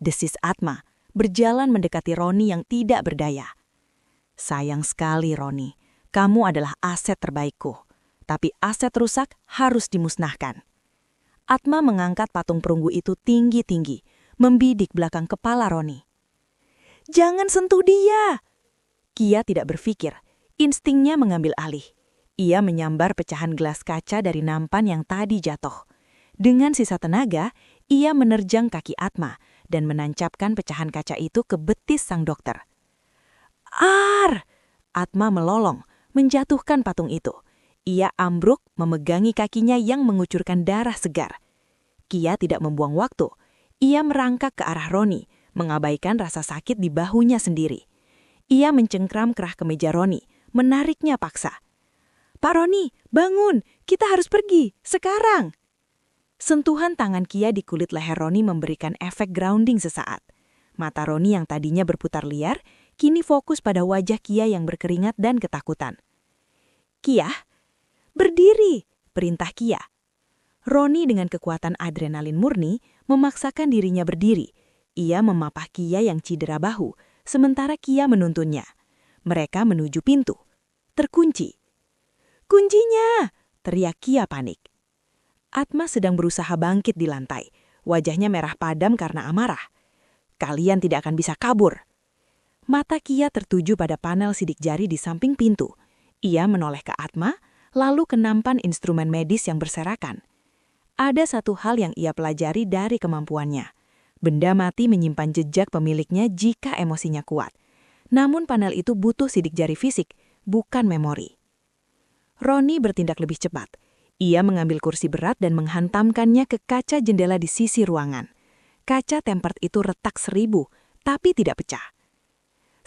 desis Atma, berjalan mendekati Roni yang tidak berdaya. "Sayang sekali, Roni. Kamu adalah aset terbaikku. Tapi aset rusak harus dimusnahkan." Atma mengangkat patung perunggu itu tinggi-tinggi, membidik belakang kepala Roni. "Jangan sentuh dia!" Kia tidak berpikir, instingnya mengambil alih. Ia menyambar pecahan gelas kaca dari nampan yang tadi jatuh. Dengan sisa tenaga, ia menerjang kaki Atma dan menancapkan pecahan kaca itu ke betis sang dokter. Atma melolong, menjatuhkan patung itu. Ia ambruk memegangi kakinya yang mengucurkan darah segar. Kia tidak membuang waktu. Ia merangkak ke arah Roni, mengabaikan rasa sakit di bahunya sendiri. Ia mencengkram kerah kemeja Roni, menariknya paksa. "Pak Roni, bangun! Kita harus pergi, sekarang!" Sentuhan tangan Kia di kulit leher Roni memberikan efek grounding sesaat. Mata Roni yang tadinya berputar liar, kini fokus pada wajah Kia yang berkeringat dan ketakutan. "Kia, berdiri!" perintah Kia. Roni dengan kekuatan adrenalin murni memaksakan dirinya berdiri. Ia memapah Kia yang cedera bahu, sementara Kia menuntunnya. Mereka menuju pintu. Terkunci. "Kuncinya!" teriak Kia panik. Atma sedang berusaha bangkit di lantai. Wajahnya merah padam karena amarah. "Kalian tidak akan bisa kabur." Mata Kia tertuju pada panel sidik jari di samping pintu. Ia menoleh ke Atma, lalu ke nampan instrumen medis yang berserakan. Ada satu hal yang ia pelajari dari kemampuannya. Benda mati menyimpan jejak pemiliknya jika emosinya kuat. Namun panel itu butuh sidik jari fisik, bukan memori. Roni bertindak lebih cepat. Ia mengambil kursi berat dan menghantamkannya ke kaca jendela di sisi ruangan. Kaca tempered itu retak 1000, tapi tidak pecah.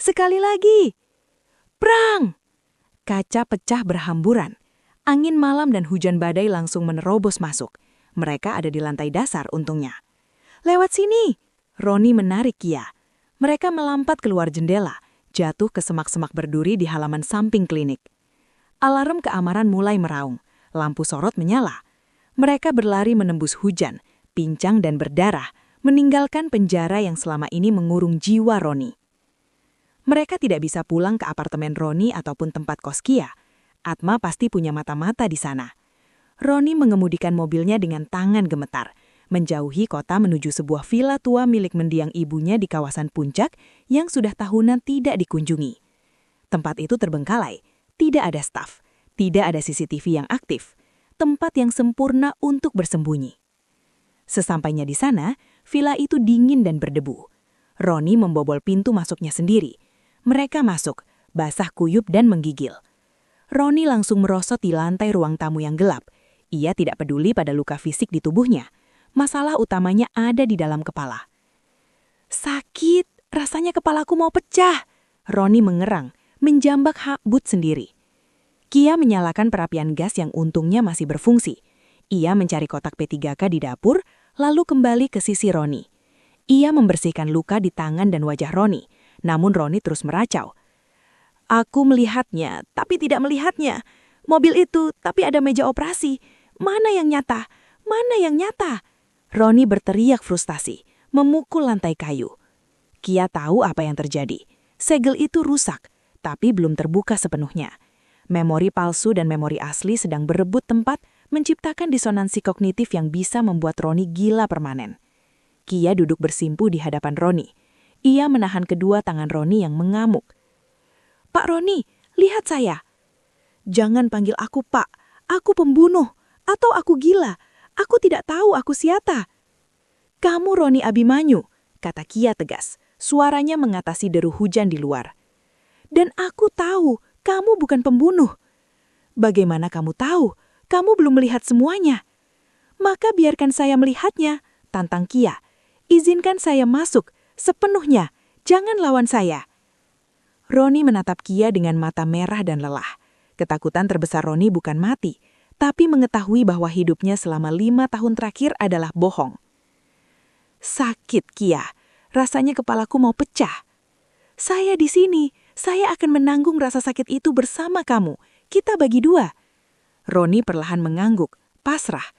"Sekali lagi!" Prang! Kaca pecah berhamburan. Angin malam dan hujan badai langsung menerobos masuk. Mereka ada di lantai dasar untungnya. "Lewat sini!" Roni menarik Kia. Mereka melampat keluar jendela, jatuh ke semak-semak berduri di halaman samping klinik. Alarm keamanan mulai meraung. Lampu sorot menyala. Mereka berlari menembus hujan, pincang dan berdarah, meninggalkan penjara yang selama ini mengurung jiwa Roni. Mereka tidak bisa pulang ke apartemen Roni ataupun tempat kos Kia. Atma pasti punya mata-mata di sana. Roni mengemudikan mobilnya dengan tangan gemetar, menjauhi kota menuju sebuah villa tua milik mendiang ibunya di kawasan Puncak yang sudah tahunan tidak dikunjungi. Tempat itu terbengkalai, tidak ada staf, tidak ada CCTV yang aktif, tempat yang sempurna untuk bersembunyi. Sesampainya di sana, villa itu dingin dan berdebu. Roni membobol pintu masuknya sendiri. Mereka masuk, basah kuyup dan menggigil. Roni langsung merosot di lantai ruang tamu yang gelap. Ia tidak peduli pada luka fisik di tubuhnya. Masalah utamanya ada di dalam kepala. Sakit, rasanya kepalaku mau pecah. Roni mengerang, menjambak hak Bud sendiri. Kia menyalakan perapian gas yang untungnya masih berfungsi. Ia mencari kotak P3K di dapur, lalu kembali ke sisi Roni. Ia membersihkan luka di tangan dan wajah Roni, namun Roni terus meracau. Aku melihatnya, tapi tidak melihatnya. Mobil itu, tapi ada meja operasi. Mana yang nyata? Mana yang nyata? Roni berteriak frustasi, memukul lantai kayu. Kia tahu apa yang terjadi. Segel itu rusak, tapi belum terbuka sepenuhnya. Memori palsu dan memori asli sedang berebut tempat, menciptakan disonansi kognitif yang bisa membuat Roni gila permanen. Kia duduk bersimpu di hadapan Roni. Ia menahan kedua tangan Roni yang mengamuk. Pak Roni, lihat saya. Jangan panggil aku Pak. Aku pembunuh. Atau aku gila. Aku tidak tahu aku siapa. Kamu Roni Abimanyu, kata Kia tegas. Suaranya mengatasi deru hujan di luar. Dan aku tahu kamu bukan pembunuh. Bagaimana kamu tahu? Kamu belum melihat semuanya. Maka biarkan saya melihatnya, tantang Kia. Izinkan saya masuk, sepenuhnya. Jangan lawan saya. Roni menatap Kia dengan mata merah dan lelah. Ketakutan terbesar Roni bukan mati, tapi mengetahui bahwa hidupnya selama 5 tahun terakhir adalah bohong. Sakit, Kia. Rasanya kepalaku mau pecah. Saya di sini. Saya akan menanggung rasa sakit itu bersama kamu. Kita bagi 2. Roni perlahan mengangguk, pasrah.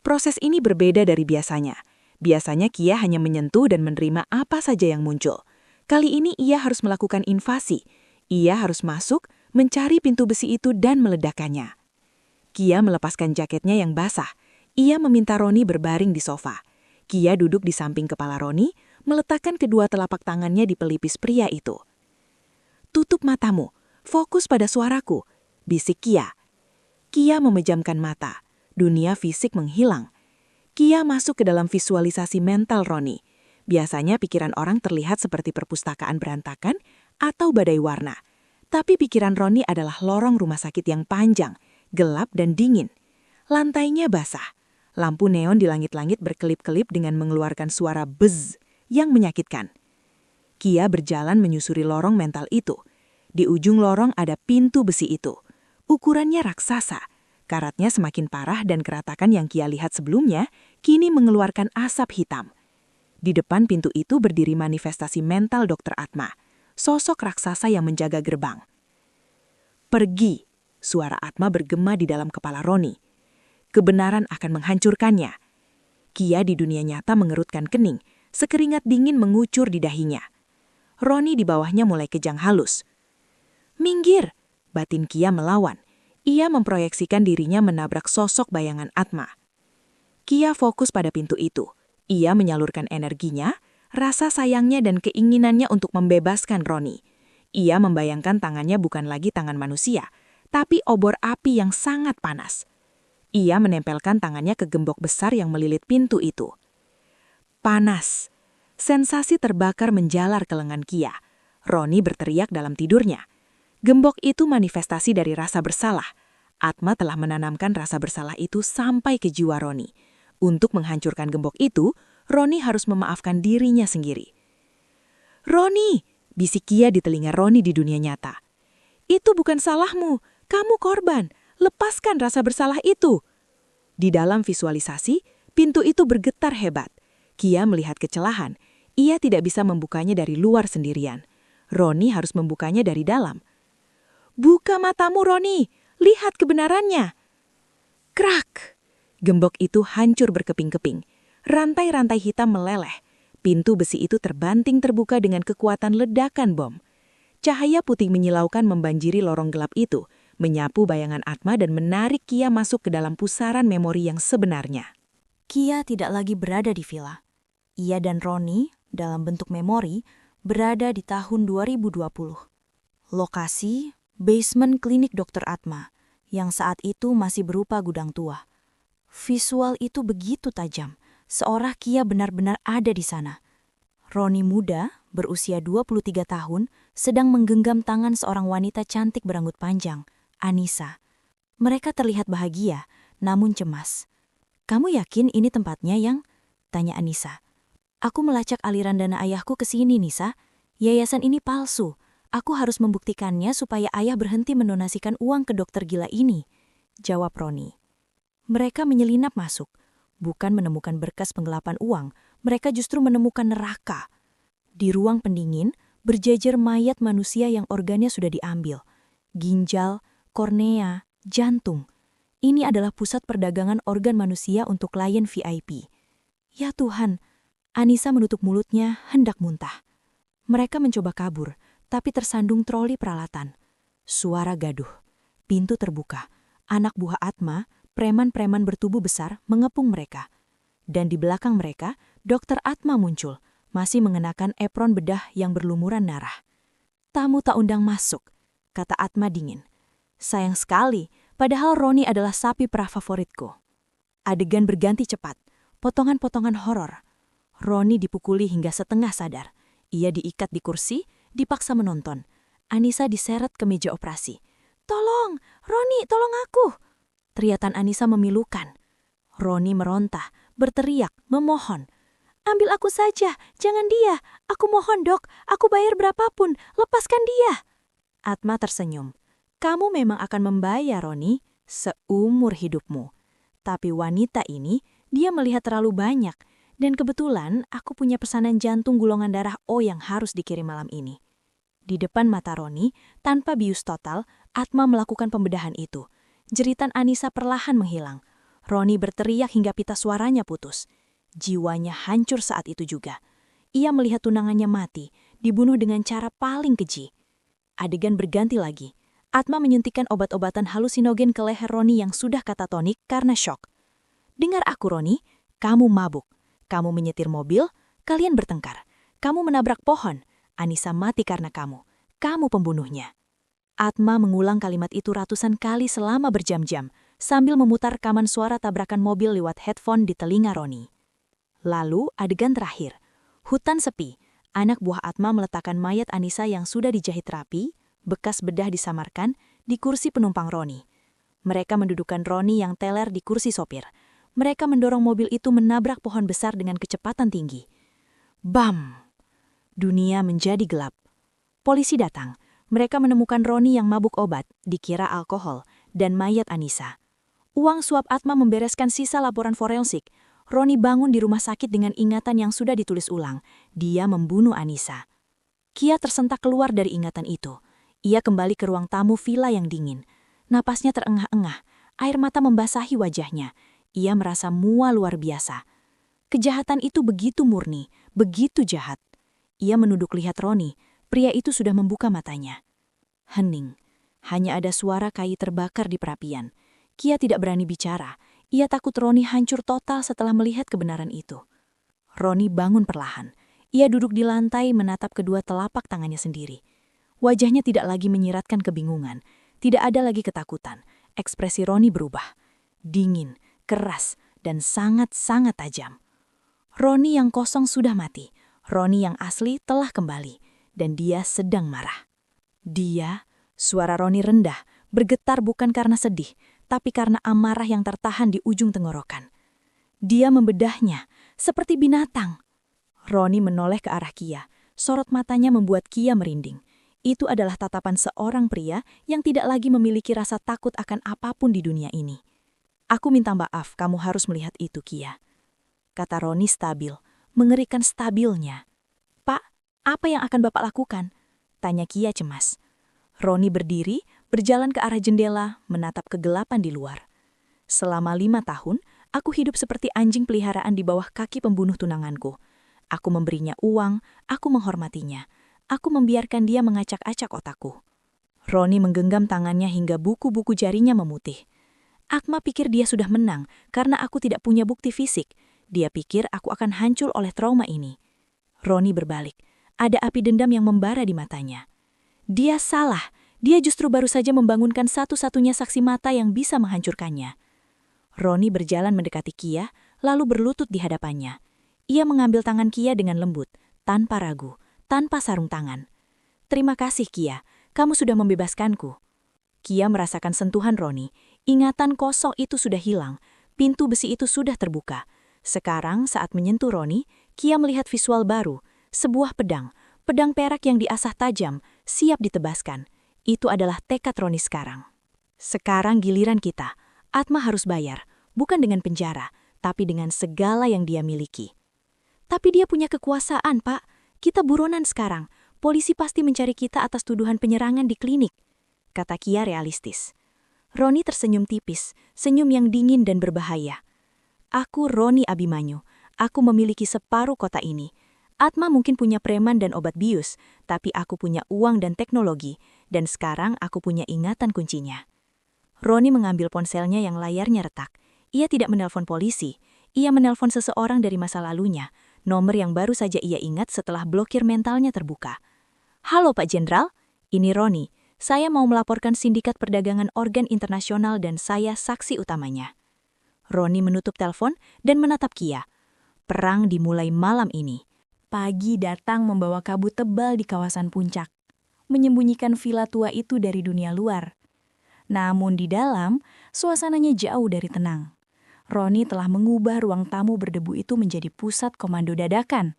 Proses ini berbeda dari biasanya. Biasanya Kia hanya menyentuh dan menerima apa saja yang muncul. Kali ini ia harus melakukan invasi. Ia harus masuk, mencari pintu besi itu dan meledakkannya. Kia melepaskan jaketnya yang basah. Ia meminta Roni berbaring di sofa. Kia duduk di samping kepala Roni, meletakkan kedua telapak tangannya di pelipis pria itu. Tutup matamu, fokus pada suaraku, bisik Kia. Kia memejamkan mata. Dunia fisik menghilang. Kia masuk ke dalam visualisasi mental Roni. Biasanya pikiran orang terlihat seperti perpustakaan berantakan atau badai warna. Tapi pikiran Roni adalah lorong rumah sakit yang panjang, gelap dan dingin. Lantainya basah. Lampu neon di langit-langit berkelip-kelip dengan mengeluarkan suara buzz yang menyakitkan. Kia berjalan menyusuri lorong mental itu. Di ujung lorong ada pintu besi itu. Ukurannya raksasa. Karatnya semakin parah dan keratakan yang Kia lihat sebelumnya kini mengeluarkan asap hitam. Di depan pintu itu berdiri manifestasi mental Dr. Atma, sosok raksasa yang menjaga gerbang. Pergi, suara Atma bergema di dalam kepala Roni. Kebenaran akan menghancurkannya. Kia di dunia nyata mengerutkan kening, sekeringat dingin mengucur di dahinya. Roni di bawahnya mulai kejang halus. Minggir, batin Kia melawan. Ia memproyeksikan dirinya menabrak sosok bayangan Atma. Kia fokus pada pintu itu. Ia menyalurkan energinya, rasa sayangnya dan keinginannya untuk membebaskan Roni. Ia membayangkan tangannya bukan lagi tangan manusia, tapi obor api yang sangat panas. Ia menempelkan tangannya ke gembok besar yang melilit pintu itu. Panas. Sensasi terbakar menjalar ke lengan Kia. Roni berteriak dalam tidurnya. Gembok itu manifestasi dari rasa bersalah. Atma telah menanamkan rasa bersalah itu sampai ke jiwa Roni. Untuk menghancurkan gembok itu, Roni harus memaafkan dirinya sendiri. Roni, bisik Kia di telinga Roni di dunia nyata. Itu bukan salahmu, kamu korban. Lepaskan rasa bersalah itu. Di dalam visualisasi, pintu itu bergetar hebat. Kia melihat kecelahan. Ia tidak bisa membukanya dari luar sendirian. Roni harus membukanya dari dalam. Buka matamu, Roni. Lihat kebenarannya. Krak! Gembok itu hancur berkeping-keping. Rantai-rantai hitam meleleh. Pintu besi itu terbanting terbuka dengan kekuatan ledakan bom. Cahaya putih menyilaukan membanjiri lorong gelap itu, menyapu bayangan Atma dan menarik Kia masuk ke dalam pusaran memori yang sebenarnya. Kia tidak lagi berada di villa. Ia dan Roni, dalam bentuk memori, berada di tahun 2020. Lokasi, basement klinik Dr. Atma, yang saat itu masih berupa gudang tua. Visual itu begitu tajam, seolah Kia benar-benar ada di sana. Roni muda, berusia 23 tahun, sedang menggenggam tangan seorang wanita cantik berambut panjang, Anissa. Mereka terlihat bahagia, namun cemas. Kamu yakin ini tempatnya, Yang? Tanya Anissa. Aku melacak aliran dana ayahku ke sini, Nisa. Yayasan ini palsu. Aku harus membuktikannya supaya ayah berhenti mendonasikan uang ke dokter gila ini, jawab Roni. Mereka menyelinap masuk. Bukan menemukan berkas penggelapan uang, mereka justru menemukan neraka. Di ruang pendingin, berjejer mayat manusia yang organnya sudah diambil. Ginjal, kornea, jantung. Ini adalah pusat perdagangan organ manusia untuk klien VIP. Ya Tuhan, Anissa menutup mulutnya hendak muntah. Mereka mencoba kabur, tapi tersandung troli peralatan. Suara gaduh. Pintu terbuka. Anak buah Atma, preman-preman bertubuh besar, mengepung mereka. Dan di belakang mereka, Dokter Atma muncul, masih mengenakan apron bedah yang berlumuran darah. Tamu tak undang masuk, kata Atma dingin. Sayang sekali, padahal Roni adalah sapi perah favoritku. Adegan berganti cepat, potongan-potongan horor. Roni dipukuli hingga setengah sadar. Ia diikat di kursi, dipaksa menonton. Anissa diseret ke meja operasi. Tolong, Roni, tolong aku. Teriakan Anissa memilukan. Roni merontah, berteriak, memohon. Ambil aku saja, jangan dia. Aku mohon dok, aku bayar berapapun, lepaskan dia. Atma tersenyum. Kamu memang akan membayar, Roni, seumur hidupmu. Tapi wanita ini, dia melihat terlalu banyak. Dan kebetulan aku punya pesanan jantung golongan darah O yang harus dikirim malam ini. Di depan mata Roni, tanpa bius total, Atma melakukan pembedahan itu. Jeritan Anissa perlahan menghilang. Roni berteriak hingga pita suaranya putus. Jiwanya hancur saat itu juga. Ia melihat tunangannya mati, dibunuh dengan cara paling keji. Adegan berganti lagi. Atma menyuntikkan obat-obatan halusinogen ke leher Roni yang sudah katatonik karena syok. Dengar aku, Roni, kamu mabuk. Kamu menyetir mobil, kalian bertengkar. Kamu menabrak pohon, Anissa mati karena kamu. Kamu pembunuhnya. Atma mengulang kalimat itu ratusan kali selama berjam-jam, sambil memutar rekaman suara tabrakan mobil lewat headphone di telinga Roni. Lalu adegan terakhir. Hutan sepi. Anak buah Atma meletakkan mayat Anissa yang sudah dijahit rapi, bekas bedah disamarkan, di kursi penumpang Roni. Mereka mendudukkan Roni yang teler di kursi sopir. Mereka mendorong mobil itu menabrak pohon besar dengan kecepatan tinggi. Bam! Dunia menjadi gelap. Polisi datang. Mereka menemukan Roni yang mabuk obat, dikira alkohol, dan mayat Anissa. Uang suap Atma membereskan sisa laporan forensik. Roni bangun di rumah sakit dengan ingatan yang sudah ditulis ulang. Dia membunuh Anissa. Kia tersentak keluar dari ingatan itu. Ia kembali ke ruang tamu villa yang dingin. Napasnya terengah-engah. Air mata membasahi wajahnya. Ia merasa mual luar biasa. Kejahatan itu begitu murni, begitu jahat. Ia menunduk lihat Roni. Pria itu sudah membuka matanya. Hening. Hanya ada suara kayu terbakar di perapian. Kia tidak berani bicara. Ia takut Roni hancur total setelah melihat kebenaran itu. Roni bangun perlahan. Ia duduk di lantai menatap kedua telapak tangannya sendiri. Wajahnya tidak lagi menyiratkan kebingungan. Tidak ada lagi ketakutan. Ekspresi Roni berubah. Dingin, keras, dan sangat-sangat tajam. Roni yang kosong sudah mati. Roni yang asli telah kembali. Dan dia sedang marah. Dia, suara Roni rendah, bergetar bukan karena sedih, tapi karena amarah yang tertahan di ujung tenggorokan. Dia membedahnya, seperti binatang. Roni menoleh ke arah Kia. Sorot matanya membuat Kia merinding. Itu adalah tatapan seorang pria yang tidak lagi memiliki rasa takut akan apapun di dunia ini. Aku minta maaf, kamu harus melihat itu, Kia. Kata Roni stabil, mengerikan stabilnya. Pak, apa yang akan Bapak lakukan? Tanya Kia cemas. Roni berdiri, berjalan ke arah jendela, menatap kegelapan di luar. Selama 5 tahun, aku hidup seperti anjing peliharaan di bawah kaki pembunuh tunanganku. Aku memberinya uang, aku menghormatinya. Aku membiarkan dia mengacak-acak otakku. Roni menggenggam tangannya hingga buku-buku jarinya memutih. Atma pikir dia sudah menang karena aku tidak punya bukti fisik. Dia pikir aku akan hancur oleh trauma ini. Roni berbalik. Ada api dendam yang membara di matanya. Dia salah. Dia justru baru saja membangunkan satu-satunya saksi mata yang bisa menghancurkannya. Roni berjalan mendekati Kia, lalu berlutut di hadapannya. Ia mengambil tangan Kia dengan lembut, tanpa ragu, tanpa sarung tangan. Terima kasih, Kia. Kamu sudah membebaskanku. Kia merasakan sentuhan Roni. Ingatan kosong itu sudah hilang. Pintu besi itu sudah terbuka. Sekarang saat menyentuh Roni, Kia melihat visual baru, sebuah pedang perak yang diasah tajam, siap ditebaskan. Itu adalah tekad Roni sekarang. Sekarang giliran kita. Atma harus bayar, bukan dengan penjara, tapi dengan segala yang dia miliki. Tapi dia punya kekuasaan, Pak. Kita buronan sekarang. Polisi pasti mencari kita atas tuduhan penyerangan di klinik, kata Kia realistis. Roni tersenyum tipis, senyum yang dingin dan berbahaya. Aku Roni Abimanyu. Aku memiliki separuh kota ini. Atma mungkin punya preman dan obat bius, tapi aku punya uang dan teknologi, dan sekarang aku punya ingatan kuncinya. Roni mengambil ponselnya yang layarnya retak. Ia tidak menelpon polisi. Ia menelpon seseorang dari masa lalunya, nomor yang baru saja ia ingat setelah blokir mentalnya terbuka. Halo Pak Jenderal, ini Roni. Saya mau melaporkan sindikat perdagangan organ internasional dan saya saksi utamanya. Roni menutup telepon dan menatap Kia. Perang dimulai malam ini. Pagi datang membawa kabut tebal di kawasan puncak, menyembunyikan villa tua itu dari dunia luar. Namun di dalam, suasananya jauh dari tenang. Roni telah mengubah ruang tamu berdebu itu menjadi pusat komando dadakan.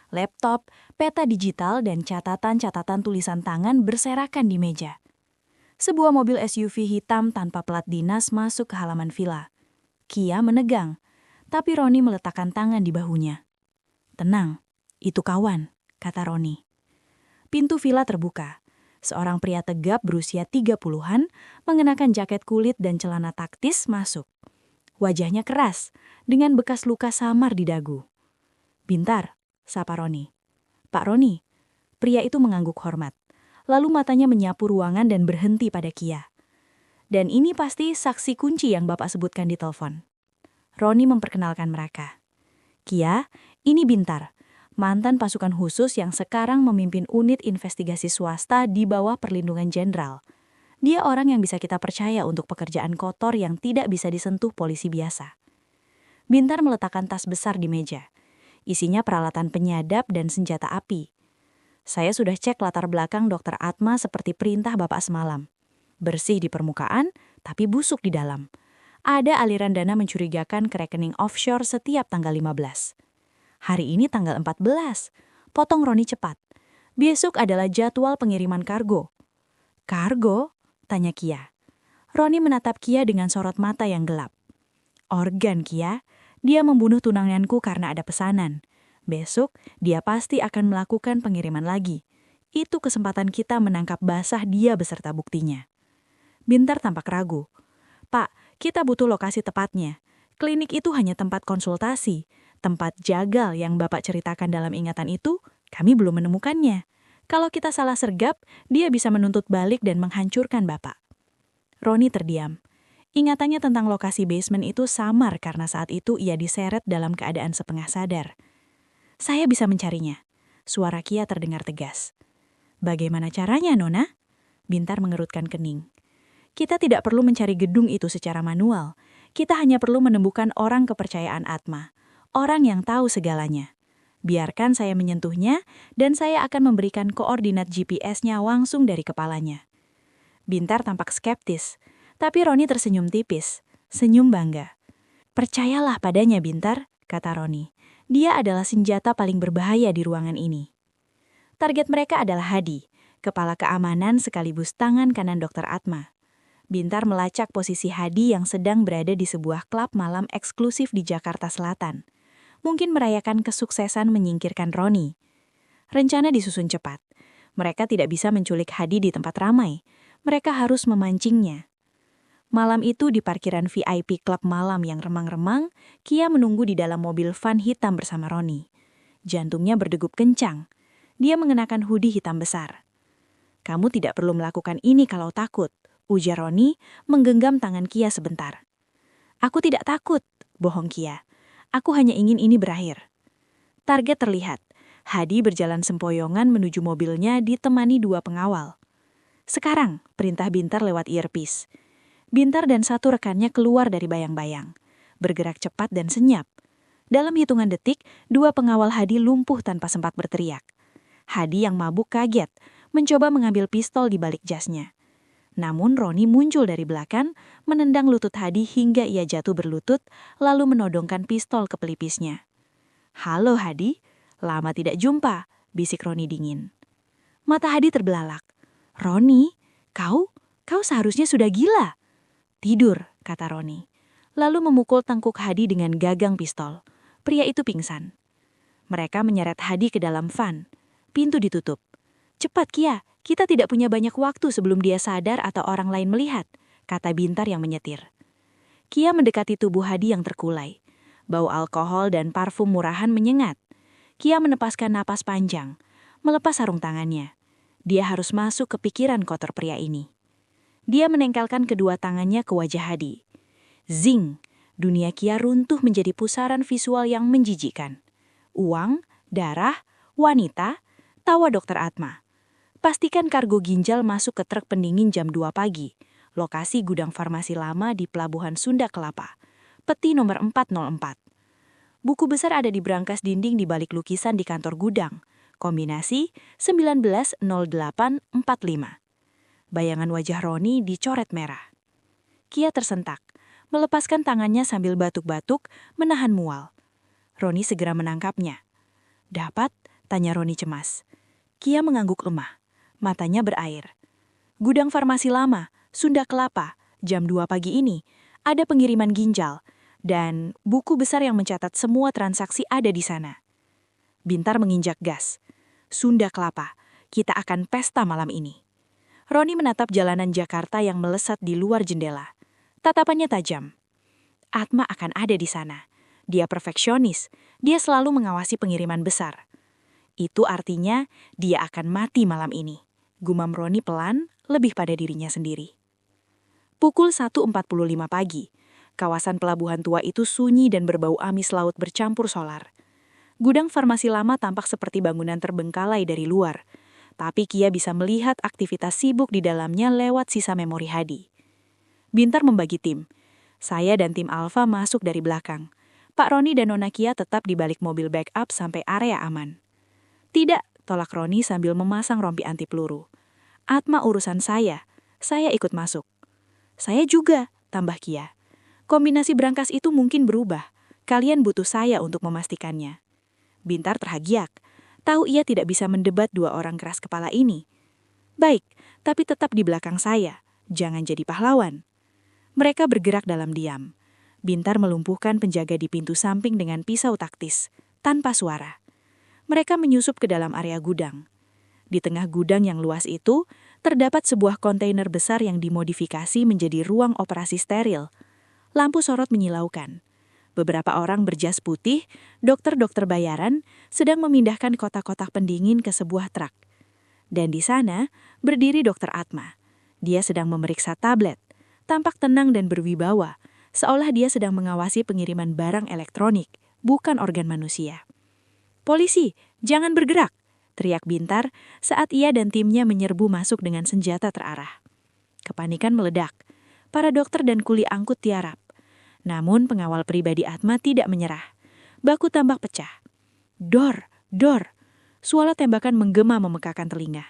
Laptop, peta digital, dan catatan-catatan tulisan tangan berserakan di meja. Sebuah mobil SUV hitam tanpa plat dinas masuk ke halaman villa. Kia menegang, tapi Roni meletakkan tangan di bahunya. Tenang, itu kawan, kata Roni. Pintu villa terbuka. Seorang pria tegap berusia 30-an, mengenakan jaket kulit dan celana taktis masuk. Wajahnya keras, dengan bekas luka samar di dagu. Bintar, sapa Roni. Pak Roni. Pria itu mengangguk hormat. Lalu matanya menyapu ruangan dan berhenti pada Kia. Dan ini pasti saksi kunci yang Bapak sebutkan di telepon. Roni memperkenalkan mereka. Kia, ini Bintar, mantan pasukan khusus yang sekarang memimpin unit investigasi swasta di bawah perlindungan jenderal. Dia orang yang bisa kita percaya untuk pekerjaan kotor yang tidak bisa disentuh polisi biasa. Bintar meletakkan tas besar di meja. Isinya peralatan penyadap dan senjata api. Saya sudah cek latar belakang Dr. Atma seperti perintah Bapak semalam. Bersih di permukaan, tapi busuk di dalam. Ada aliran dana mencurigakan ke rekening offshore setiap tanggal 15. Hari ini tanggal 14. Potong Roni cepat. Besok adalah jadwal pengiriman kargo. Kargo? Tanya Kia. Roni menatap Kia dengan sorot mata yang gelap. Organ, Kia. Dia membunuh tunanganku karena ada pesanan. Besok, dia pasti akan melakukan pengiriman lagi. Itu kesempatan kita menangkap basah dia beserta buktinya. Bintar tampak ragu. Pak, kita butuh lokasi tepatnya. Klinik itu hanya tempat konsultasi. Tempat jagal yang Bapak ceritakan dalam ingatan itu, kami belum menemukannya. Kalau kita salah sergap, dia bisa menuntut balik dan menghancurkan Bapak. Roni terdiam. Ingatannya tentang lokasi basement itu samar karena saat itu ia diseret dalam keadaan setengah sadar. Saya bisa mencarinya. Suara Kia terdengar tegas. Bagaimana caranya, Nona? Bintar mengerutkan kening. Kita tidak perlu mencari gedung itu secara manual. Kita hanya perlu menemukan orang kepercayaan Atma. Orang yang tahu segalanya. Biarkan saya menyentuhnya dan saya akan memberikan koordinat GPS-nya langsung dari kepalanya. Bintar tampak skeptis, tapi Roni tersenyum tipis, senyum bangga. Percayalah padanya, Bintar, kata Roni. Dia adalah senjata paling berbahaya di ruangan ini. Target mereka adalah Hadi, kepala keamanan sekaligus tangan kanan Dr. Atma. Bintar melacak posisi Hadi yang sedang berada di sebuah klub malam eksklusif di Jakarta Selatan. Mungkin merayakan kesuksesan menyingkirkan Roni. Rencana disusun cepat. Mereka tidak bisa menculik Hadi di tempat ramai. Mereka harus memancingnya. Malam itu di parkiran VIP klub malam yang remang-remang, Kia menunggu di dalam mobil van hitam bersama Roni. Jantungnya berdegup kencang. Dia mengenakan hoodie hitam besar. Kamu tidak perlu melakukan ini kalau takut, ujar Roni, menggenggam tangan Kia sebentar. Aku tidak takut, bohong Kia. Aku hanya ingin ini berakhir. Target terlihat. Hadi berjalan sempoyongan menuju mobilnya ditemani 2 pengawal. Sekarang, perintah Bintar lewat earpiece. Bintar dan 1 rekannya keluar dari bayang-bayang. Bergerak cepat dan senyap. Dalam hitungan detik, 2 pengawal Hadi lumpuh tanpa sempat berteriak. Hadi yang mabuk kaget, mencoba mengambil pistol di balik jasnya. Namun Roni muncul dari belakang, menendang lutut Hadi hingga ia jatuh berlutut, lalu menodongkan pistol ke pelipisnya. "Halo Hadi, lama tidak jumpa," bisik Roni dingin. Mata Hadi terbelalak. "Roni, kau seharusnya sudah gila." "Tidur," kata Roni. Lalu memukul tengkuk Hadi dengan gagang pistol. Pria itu pingsan. Mereka menyeret Hadi ke dalam van. Pintu ditutup. "Cepat Kia, kita tidak punya banyak waktu sebelum dia sadar atau orang lain melihat," kata Bintar yang menyetir. Kia mendekati tubuh Hadi yang terkulai. Bau alkohol dan parfum murahan menyengat. Kia menepaskan napas panjang, melepas sarung tangannya. Dia harus masuk ke pikiran kotor pria ini. Dia menengkelkan kedua tangannya ke wajah Hadi. Zing! Dunia Kia runtuh menjadi pusaran visual yang menjijikkan. Uang, darah, wanita, tawa Dokter Atma. Pastikan kargo ginjal masuk ke truk pendingin jam 2 pagi. Lokasi gudang farmasi lama di Pelabuhan Sunda Kelapa. Peti nomor 404. Buku besar ada di brankas dinding di balik lukisan di kantor gudang. Kombinasi 190845. Bayangan wajah Roni dicoret merah. Kia tersentak, melepaskan tangannya sambil batuk-batuk, menahan mual. Roni segera menangkapnya. "Dapat?" tanya Roni cemas. Kia mengangguk lemah, matanya berair. "Gudang farmasi lama, Sunda Kelapa, jam 2 pagi ini, ada pengiriman ginjal, dan buku besar yang mencatat semua transaksi ada di sana." Bintar menginjak gas. "Sunda Kelapa, kita akan pesta malam ini." Roni menatap jalanan Jakarta yang melesat di luar jendela. Tatapannya tajam. Atma akan ada di sana. Dia perfeksionis. Dia selalu mengawasi pengiriman besar. Itu artinya dia akan mati malam ini. Gumam Roni pelan, lebih pada dirinya sendiri. Pukul 1.45 pagi. Kawasan pelabuhan tua itu sunyi dan berbau amis laut bercampur solar. Gudang farmasi lama tampak seperti bangunan terbengkalai dari luar. Tapi Kia bisa melihat aktivitas sibuk di dalamnya lewat sisa memori Hadi. Bintar membagi tim. Saya dan tim Alfa masuk dari belakang. Pak Roni dan Nona Kia tetap di balik mobil backup sampai area aman. "Tidak," tolak Roni sambil memasang rompi anti peluru. "Atma urusan saya ikut masuk." "Saya juga," tambah Kia. "Kombinasi brankas itu mungkin berubah. Kalian butuh saya untuk memastikannya." Bintar terhagiak. Tahu ia tidak bisa mendebat dua orang keras kepala ini. "Baik, tapi tetap di belakang saya. Jangan jadi pahlawan." Mereka bergerak dalam diam. Bintar melumpuhkan penjaga di pintu samping dengan pisau taktis, tanpa suara. Mereka menyusup ke dalam area gudang. Di tengah gudang yang luas itu, terdapat sebuah kontainer besar yang dimodifikasi menjadi ruang operasi steril. Lampu sorot menyilaukan. Beberapa orang berjas putih, dokter-dokter bayaran, sedang memindahkan kotak-kotak pendingin ke sebuah truk. Dan di sana, berdiri Dokter Atma. Dia sedang memeriksa tablet. Tampak tenang dan berwibawa, seolah dia sedang mengawasi pengiriman barang elektronik, bukan organ manusia. "Polisi, jangan bergerak!" teriak Bintar saat ia dan timnya menyerbu masuk dengan senjata terarah. Kepanikan meledak. Para dokter dan kuli angkut tiarap. Namun pengawal pribadi Atma tidak menyerah. Baku tambak pecah. "Dor, dor!" Suara tembakan menggema memekakan telinga.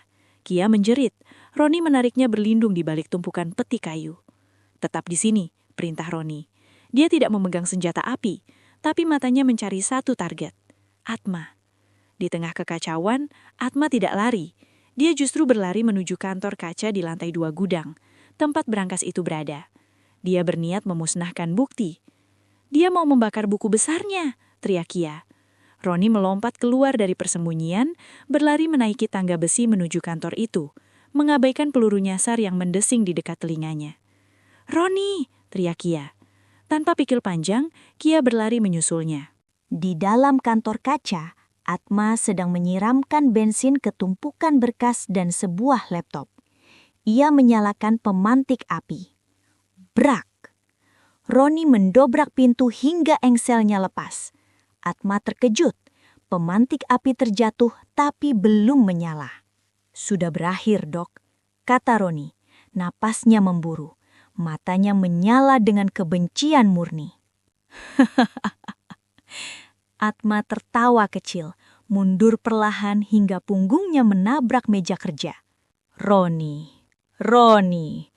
Kia menjerit. Roni menariknya berlindung di balik tumpukan peti kayu. "Tetap di sini," perintah Roni. Dia tidak memegang senjata api, tapi matanya mencari satu target. Atma. Di tengah kekacauan, Atma tidak lari. Dia justru berlari menuju kantor kaca di lantai 2 gudang, tempat brankas itu berada. Dia berniat memusnahkan bukti. "Dia mau membakar buku besarnya," teriak Kia. Roni melompat keluar dari persembunyian, berlari menaiki tangga besi menuju kantor itu, mengabaikan peluru nyasar yang mendesing di dekat telinganya. "Roni!" teriak Kia. Tanpa pikir panjang, Kia berlari menyusulnya. Di dalam kantor kaca, Atma sedang menyiramkan bensin ke tumpukan berkas dan sebuah laptop. Ia menyalakan pemantik api. Brak! Roni mendobrak pintu hingga engselnya lepas. Atma terkejut. Pemantik api terjatuh tapi belum menyala. "Sudah berakhir, Dok," kata Roni. Napasnya memburu. Matanya menyala dengan kebencian murni. Atma tertawa kecil, mundur perlahan hingga punggungnya menabrak meja kerja. "Roni, Roni,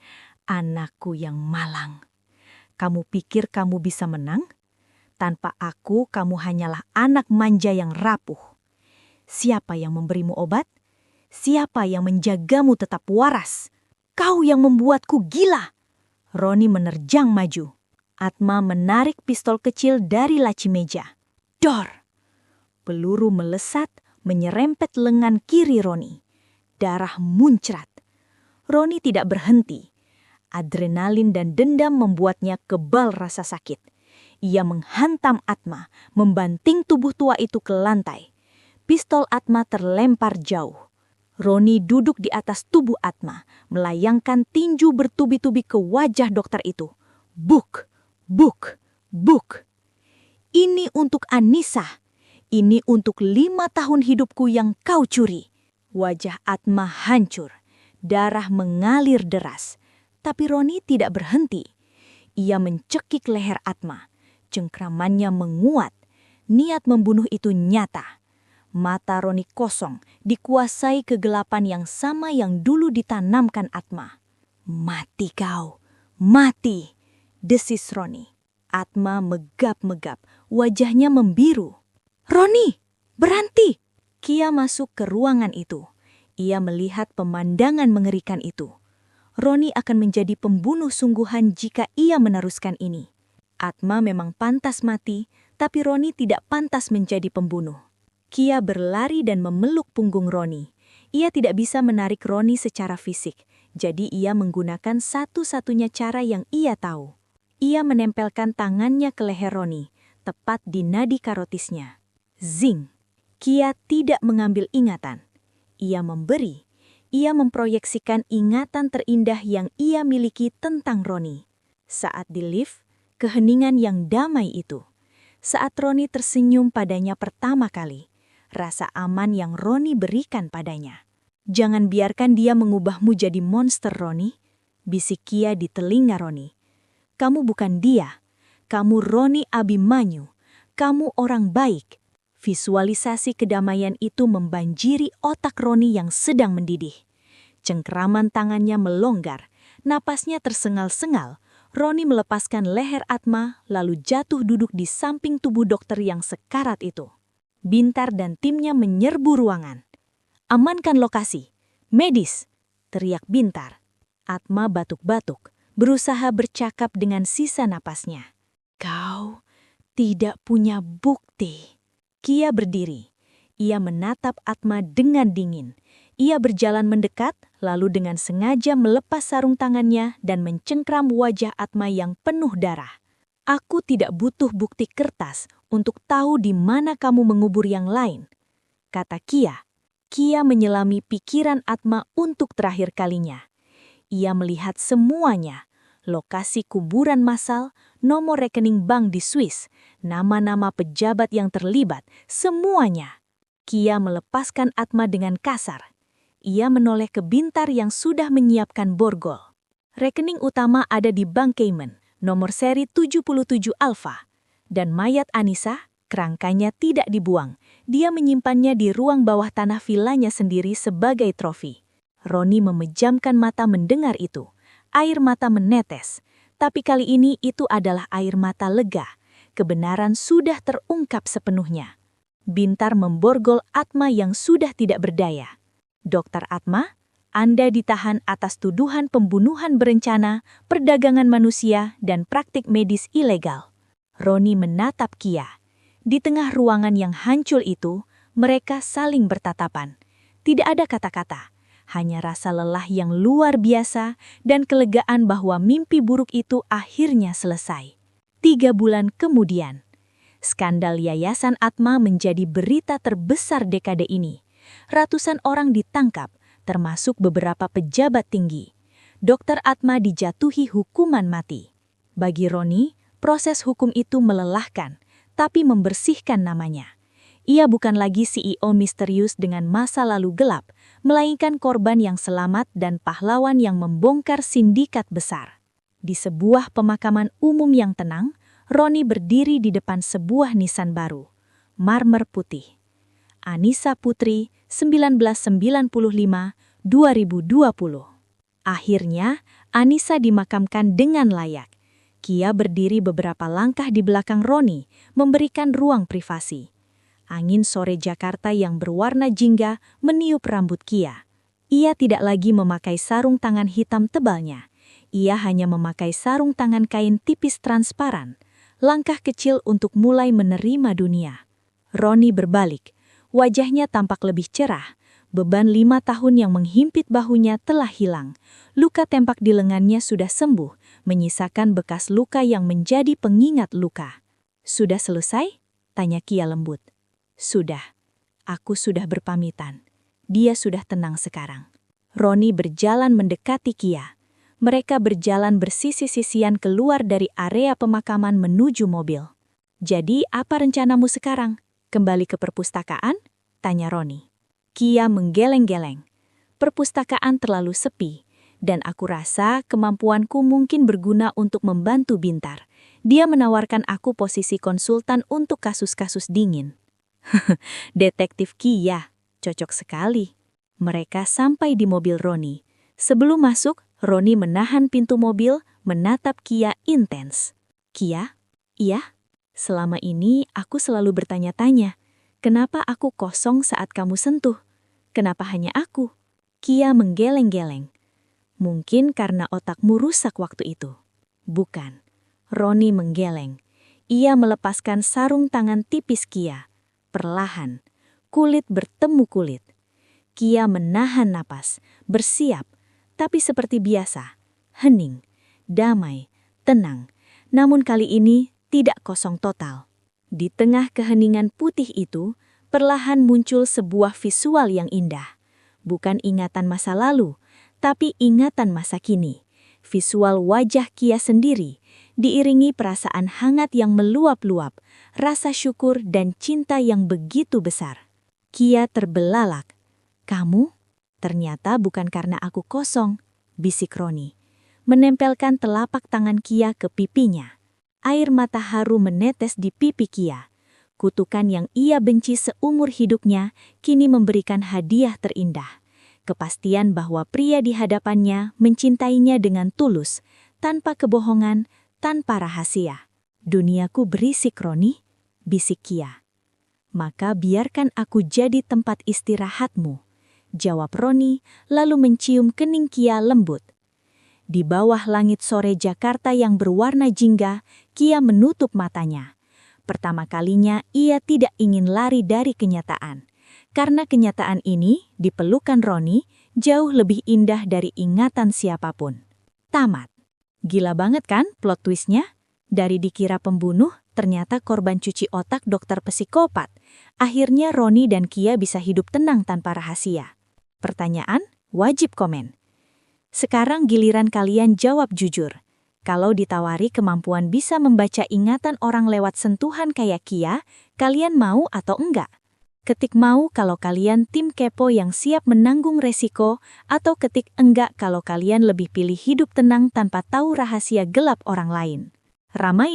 anakku yang malang. Kamu pikir kamu bisa menang? Tanpa aku, kamu hanyalah anak manja yang rapuh. Siapa yang memberimu obat? Siapa yang menjagamu tetap waras? Kau yang membuatku gila. Roni menerjang maju. Atma menarik pistol kecil dari laci meja. Dor! Peluru melesat, menyerempet lengan kiri Roni. Darah muncrat. Roni tidak berhenti. Adrenalin dan dendam membuatnya kebal rasa sakit. Ia menghantam Atma, membanting tubuh tua itu ke lantai. Pistol Atma terlempar jauh. Roni duduk di atas tubuh Atma, melayangkan tinju bertubi-tubi ke wajah dokter itu. Buk, buk, buk. Ini untuk Anissa. Ini untuk 5 tahun hidupku yang kau curi. Wajah Atma hancur. Darah mengalir deras. Tapi Roni tidak berhenti. Ia mencekik leher Atma. Cengkramannya menguat. Niat membunuh itu nyata. Mata Roni kosong, dikuasai kegelapan yang sama yang dulu ditanamkan Atma. Mati kau, mati, desis Roni. Atma megap-megap, wajahnya membiru. Roni, berhenti! Kia masuk ke ruangan itu. Ia melihat pemandangan mengerikan itu. Roni akan menjadi pembunuh sungguhan jika ia meneruskan ini. Atma memang pantas mati, tapi Roni tidak pantas menjadi pembunuh. Kia berlari dan memeluk punggung Roni. Ia tidak bisa menarik Roni secara fisik, jadi ia menggunakan satu-satunya cara yang ia tahu. Ia menempelkan tangannya ke leher Roni, tepat di nadi karotisnya. Zing! Kia tidak mengambil ingatan. Ia memberi. Ia memproyeksikan ingatan terindah yang ia miliki tentang Roni. Saat di lift, keheningan yang damai itu. Saat Roni tersenyum padanya pertama kali. Rasa aman yang Roni berikan padanya. Jangan biarkan dia mengubahmu jadi monster, Roni. Bisik Kia di telinga Roni. Kamu bukan dia. Kamu Roni Abimanyu. Kamu orang baik. Visualisasi kedamaian itu membanjiri otak Roni yang sedang mendidih. Cengkraman tangannya melonggar. Napasnya tersengal-sengal. Roni melepaskan leher Atma lalu jatuh duduk di samping tubuh dokter yang sekarat itu. Bintar dan timnya menyerbu ruangan. Amankan lokasi. Medis! Teriak Bintar. Atma batuk-batuk, berusaha bercakap dengan sisa napasnya. Kau tidak punya bukti. Kia berdiri. Ia menatap Atma dengan dingin. Ia berjalan mendekat, lalu dengan sengaja melepas sarung tangannya dan mencengkram wajah Atma yang penuh darah. Aku tidak butuh bukti kertas untuk tahu di mana kamu mengubur yang lain, kata Kia. Kia menyelami pikiran Atma untuk terakhir kalinya. Ia melihat semuanya, lokasi kuburan massal, nomor rekening bank di Swiss, nama-nama pejabat yang terlibat, semuanya. Kia melepaskan Atma dengan kasar. Ia menoleh ke Bintar yang sudah menyiapkan borgol. Rekening utama ada di Bank Cayman, nomor seri 77 Alpha. Dan mayat Anissa, kerangkanya tidak dibuang. Dia menyimpannya di ruang bawah tanah vilanya sendiri sebagai trofi. Roni memejamkan mata mendengar itu. Air mata menetes. Tapi kali ini itu adalah air mata lega. Kebenaran sudah terungkap sepenuhnya. Bintar memborgol Atma yang sudah tidak berdaya. Dokter Atma, Anda ditahan atas tuduhan pembunuhan berencana, perdagangan manusia, dan praktik medis ilegal. Roni menatap Kia. Di tengah ruangan yang hancur itu, mereka saling bertatapan. Tidak ada kata-kata, hanya rasa lelah yang luar biasa dan kelegaan bahwa mimpi buruk itu akhirnya selesai. 3 bulan kemudian, skandal Yayasan Atma menjadi berita terbesar dekade ini. Ratusan orang ditangkap, termasuk beberapa pejabat tinggi. Dokter Atma dijatuhi hukuman mati. Bagi Roni, proses hukum itu melelahkan, tapi membersihkan namanya. Ia bukan lagi CEO misterius dengan masa lalu gelap, melainkan korban yang selamat dan pahlawan yang membongkar sindikat besar. Di sebuah pemakaman umum yang tenang, Roni berdiri di depan sebuah nisan baru, marmer putih. Anissa Putri, 1995-2020. Akhirnya, Anissa dimakamkan dengan layak. Kia berdiri beberapa langkah di belakang Roni, memberikan ruang privasi. Angin sore Jakarta yang berwarna jingga meniup rambut Kia. Ia tidak lagi memakai sarung tangan hitam tebalnya. Ia hanya memakai sarung tangan kain tipis transparan. Langkah kecil untuk mulai menerima dunia. Roni berbalik. Wajahnya tampak lebih cerah. Beban 5 tahun yang menghimpit bahunya telah hilang. Luka tembak di lengannya sudah sembuh, menyisakan bekas luka yang menjadi pengingat luka. "Sudah selesai?" tanya Kia lembut. "Sudah. Aku sudah berpamitan. Dia sudah tenang sekarang." Roni berjalan mendekati Kia. Mereka berjalan bersisi-sisian keluar dari area pemakaman menuju mobil. "Jadi apa rencanamu sekarang? Kembali ke perpustakaan?" tanya Roni. Kia menggeleng-geleng. "Perpustakaan terlalu sepi, dan aku rasa kemampuanku mungkin berguna untuk membantu Bintar. Dia menawarkan aku posisi konsultan untuk kasus-kasus dingin." Detektif Kia, cocok sekali. Mereka sampai di mobil Roni. Sebelum masuk, Roni menahan pintu mobil, menatap Kia intens. "Kia, iya? Selama ini aku selalu bertanya-tanya, kenapa aku kosong saat kamu sentuh? Kenapa hanya aku?" Kia menggeleng-geleng. "Mungkin karena otakmu rusak waktu itu." "Bukan." Roni menggeleng. Ia melepaskan sarung tangan tipis Kia. Perlahan, kulit bertemu kulit. Kia menahan napas, bersiap, tapi seperti biasa, hening, damai, tenang. Namun kali ini tidak kosong total. Di tengah keheningan putih itu, perlahan muncul sebuah visual yang indah. Bukan ingatan masa lalu, tapi ingatan masa kini. Visual wajah Kia sendiri, diiringi perasaan hangat yang meluap-luap, rasa syukur dan cinta yang begitu besar. Kia terbelalak. "Kamu? Ternyata bukan karena aku kosong," bisik Roni. Menempelkan telapak tangan Kia ke pipinya. Air mata haru menetes di pipi Kia. Kutukan yang ia benci seumur hidupnya kini memberikan hadiah terindah. Kepastian bahwa pria di hadapannya mencintainya dengan tulus, tanpa kebohongan, tanpa rahasia. "Duniaku berisik, Roni," bisik Kia. "Maka biarkan aku jadi tempat istirahatmu," jawab Roni, lalu mencium kening Kia lembut. Di bawah langit sore Jakarta yang berwarna jingga, Kia menutup matanya. Pertama kalinya ia tidak ingin lari dari kenyataan. Karena kenyataan ini, di pelukan Roni, jauh lebih indah dari ingatan siapapun. Tamat. Gila banget kan plot twistnya? Dari dikira pembunuh, ternyata korban cuci otak dokter psikopat. Akhirnya Roni dan Kia bisa hidup tenang tanpa rahasia. Pertanyaan? Wajib komen. Sekarang giliran kalian jawab jujur. Kalau ditawari kemampuan bisa membaca ingatan orang lewat sentuhan kayak Kia, kalian mau atau enggak? Ketik mau kalau kalian tim kepo yang siap menanggung resiko, atau ketik enggak kalau kalian lebih pilih hidup tenang tanpa tahu rahasia gelap orang lain. Ramai